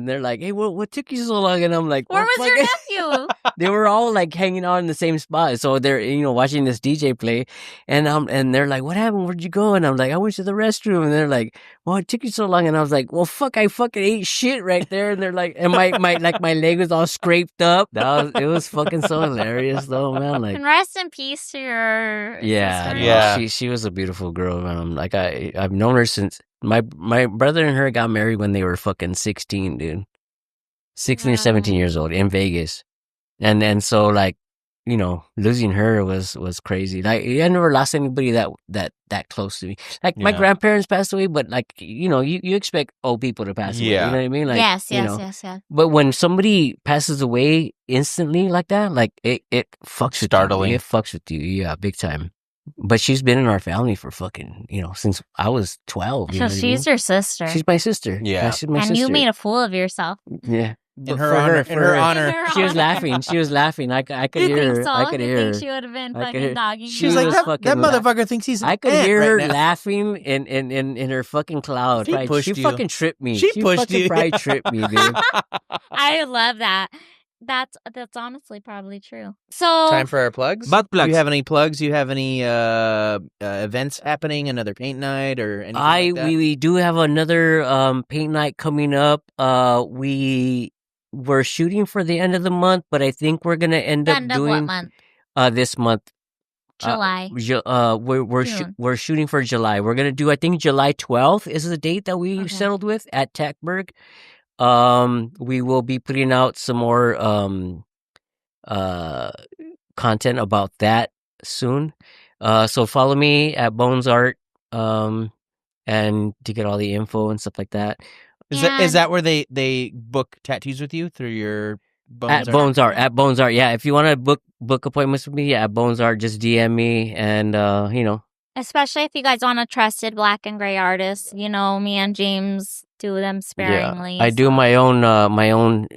they're like, "Hey, what took you so long?" And I'm like, Where "What was your fucking-" nephew? They were all like hanging out in the same spot, so they're watching this DJ play, and they're like, "What happened? Where'd you go?" And I'm like, "I went to the restroom," and they're like, "Well, it took you so long," and I was like, "Well, fuck, I fucking ate shit right there," and they're like, and my leg was all scraped up. It was fucking so hilarious though, man. Like, And rest in peace to your yeah, sister. Yeah. She was a beautiful girl, man. Like I've known her since my brother and her got married when they were fucking 16, dude. 16 or 17 years old in Vegas. And so like, losing her was crazy. Like I never lost anybody that close to me. Like my Yeah. grandparents passed away, but like, you expect old people to pass away. Yeah. You know what I mean? Like, yes. But when somebody passes away instantly like that, like it fucks with Startling. you. It fucks with you, yeah, big time. But she's been in our family for fucking, since I was 12. You So know what I she's mean? your sister. She's my sister. Yeah. She's my and sister. you made a fool of yourself. Yeah. In But her for honor. for In her honor. She was laughing. She was laughing. I could You hear think her. so? I could You hear think her. she would have been I could fucking hear- dogging she She's you? like, was that fucking motherfucker thinks he's an I could ant hear her right now. laughing in her fucking cloud. She Right? pushed She you. fucking tripped me. She pushed fucking you. probably tripped me, dude. I love that. That's honestly probably true. So Time for our plugs. Butt plugs. Do you have any plugs? Do you have any events happening? Another paint night or anything like that? We do have another paint night coming up. We're shooting for the end of the month, but I think we're gonna end up end of what doing month? this month. July. We're June. shooting for July. We're gonna do, I think, July 12th is the date that we Okay. settled with at Techberg. We will be putting out some more content about that soon. So follow me at Bones Art and to get all the info and stuff like that. Is that where they book tattoos with you through your Bones At Art? Bones Art. At Bones Art. Yeah, if you want to book appointments with me, at Bones Art, just DM me and Especially if you guys want a trusted black and gray artist, me and James do them sparingly. Yeah, I do my own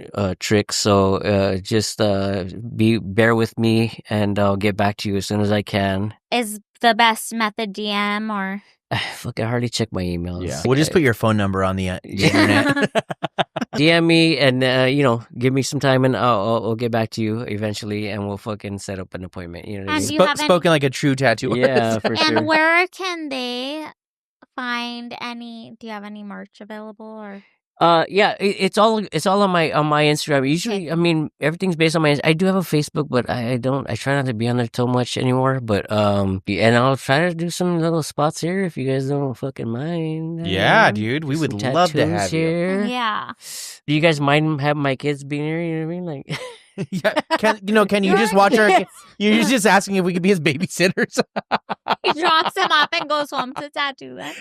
tricks, so just bear with me, and I'll get back to you as soon as I can. Is the best method DM or? Fuck, I hardly check my emails. Yeah, we'll just put your phone number on the internet. DM me and give me some time, and I'll get back to you eventually, and we'll fucking set up an appointment. You know what I And mean? do you have Spoken like a true tattoo artist. Yeah, for sure. And where can they find any? Do you have any merch available or? Yeah, it's all on my Instagram. Usually, Okay. I mean, everything's based on I do have a Facebook, but I try not to be on there too much anymore. But and I'll try to do some little spots here if you guys don't fucking mind. Yeah, dude, we Some would love to tattoos have you. here. Yeah. Do you guys mind having my kids being here? You know what I mean? Like, Yeah, can you just watch our? You're just asking if we could be his babysitters. He drops them off and goes home to tattoo them.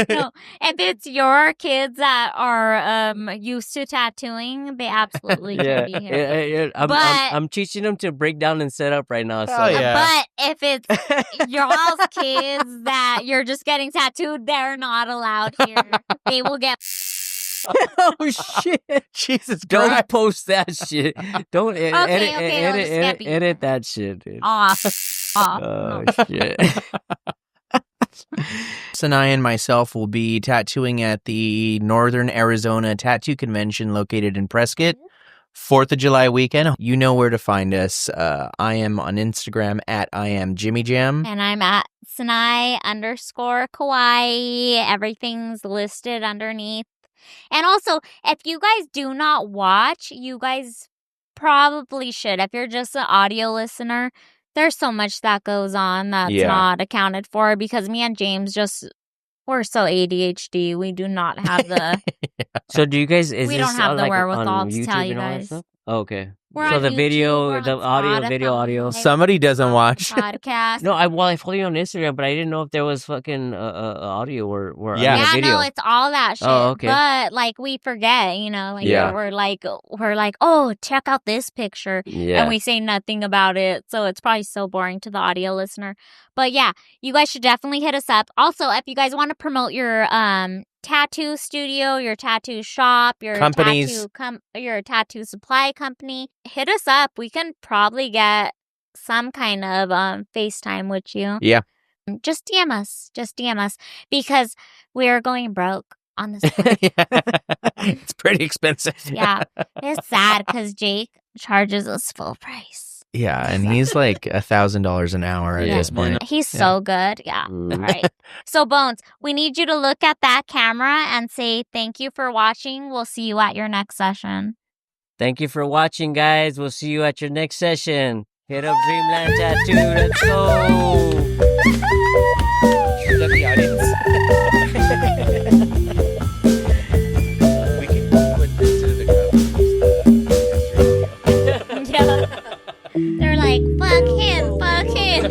No, if it's your kids that are used to tattooing, they absolutely can be here. I'm teaching them to break down and set up right now. So Oh, yeah. But if it's y'all's kids that you're just getting tattooed, they're not allowed here. They will get. oh shit! Jesus Don't Christ. post that shit. Don't Okay, they'll just get beat. edit that shit, dude. Off. Oh shit! Sanae and myself will be tattooing at the Northern Arizona Tattoo Convention located in Prescott 4th of July weekend. You know where to find us. I am on Instagram at I am Jimmy Jam. And I'm at Sanae _Kawaii. Everything's listed underneath. And also, if you guys do not watch, you guys probably should. If you're just an audio listener, there's so much that goes on that's not accounted for because me and James we're so ADHD. We do not have the... So do you guys... we don't have the wherewithal to tell you guys. Oh, okay. We're so on the YouTube, video, we're the on audio, Spotify, video, audio. Somebody doesn't watch. Podcast. No, I follow you on Instagram, but I didn't know if there was fucking audio or Yeah, video. no, it's all that shit. Oh, okay. But like we forget, you know, like we're like, oh, check out this picture, and we say nothing about it, so it's probably so boring to the audio listener. But yeah, you guys should definitely hit us up. Also, if you guys want to promote your tattoo studio, your tattoo shop, your companies, your tattoo supply company, hit us up. We can probably get some kind of FaceTime with you. Yeah. Just DM us. Just DM us because we're going broke on this. It's pretty expensive. Yeah. It's sad because Jake charges us full price. Yeah, and he's like $1,000 an hour at this point. He's so good. Yeah. All right. So, Bones, we need you to look at that camera and say thank you for watching. We'll see you at your next session. Thank you for watching, guys. We'll see you at your next session. Hit up Dreamland Tattoo. Let's go. Is that the audience? We can put this to the crowd. Yeah. They're like, fuck him, fuck him. You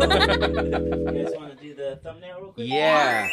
guys want to do the thumbnail real quick? Yeah.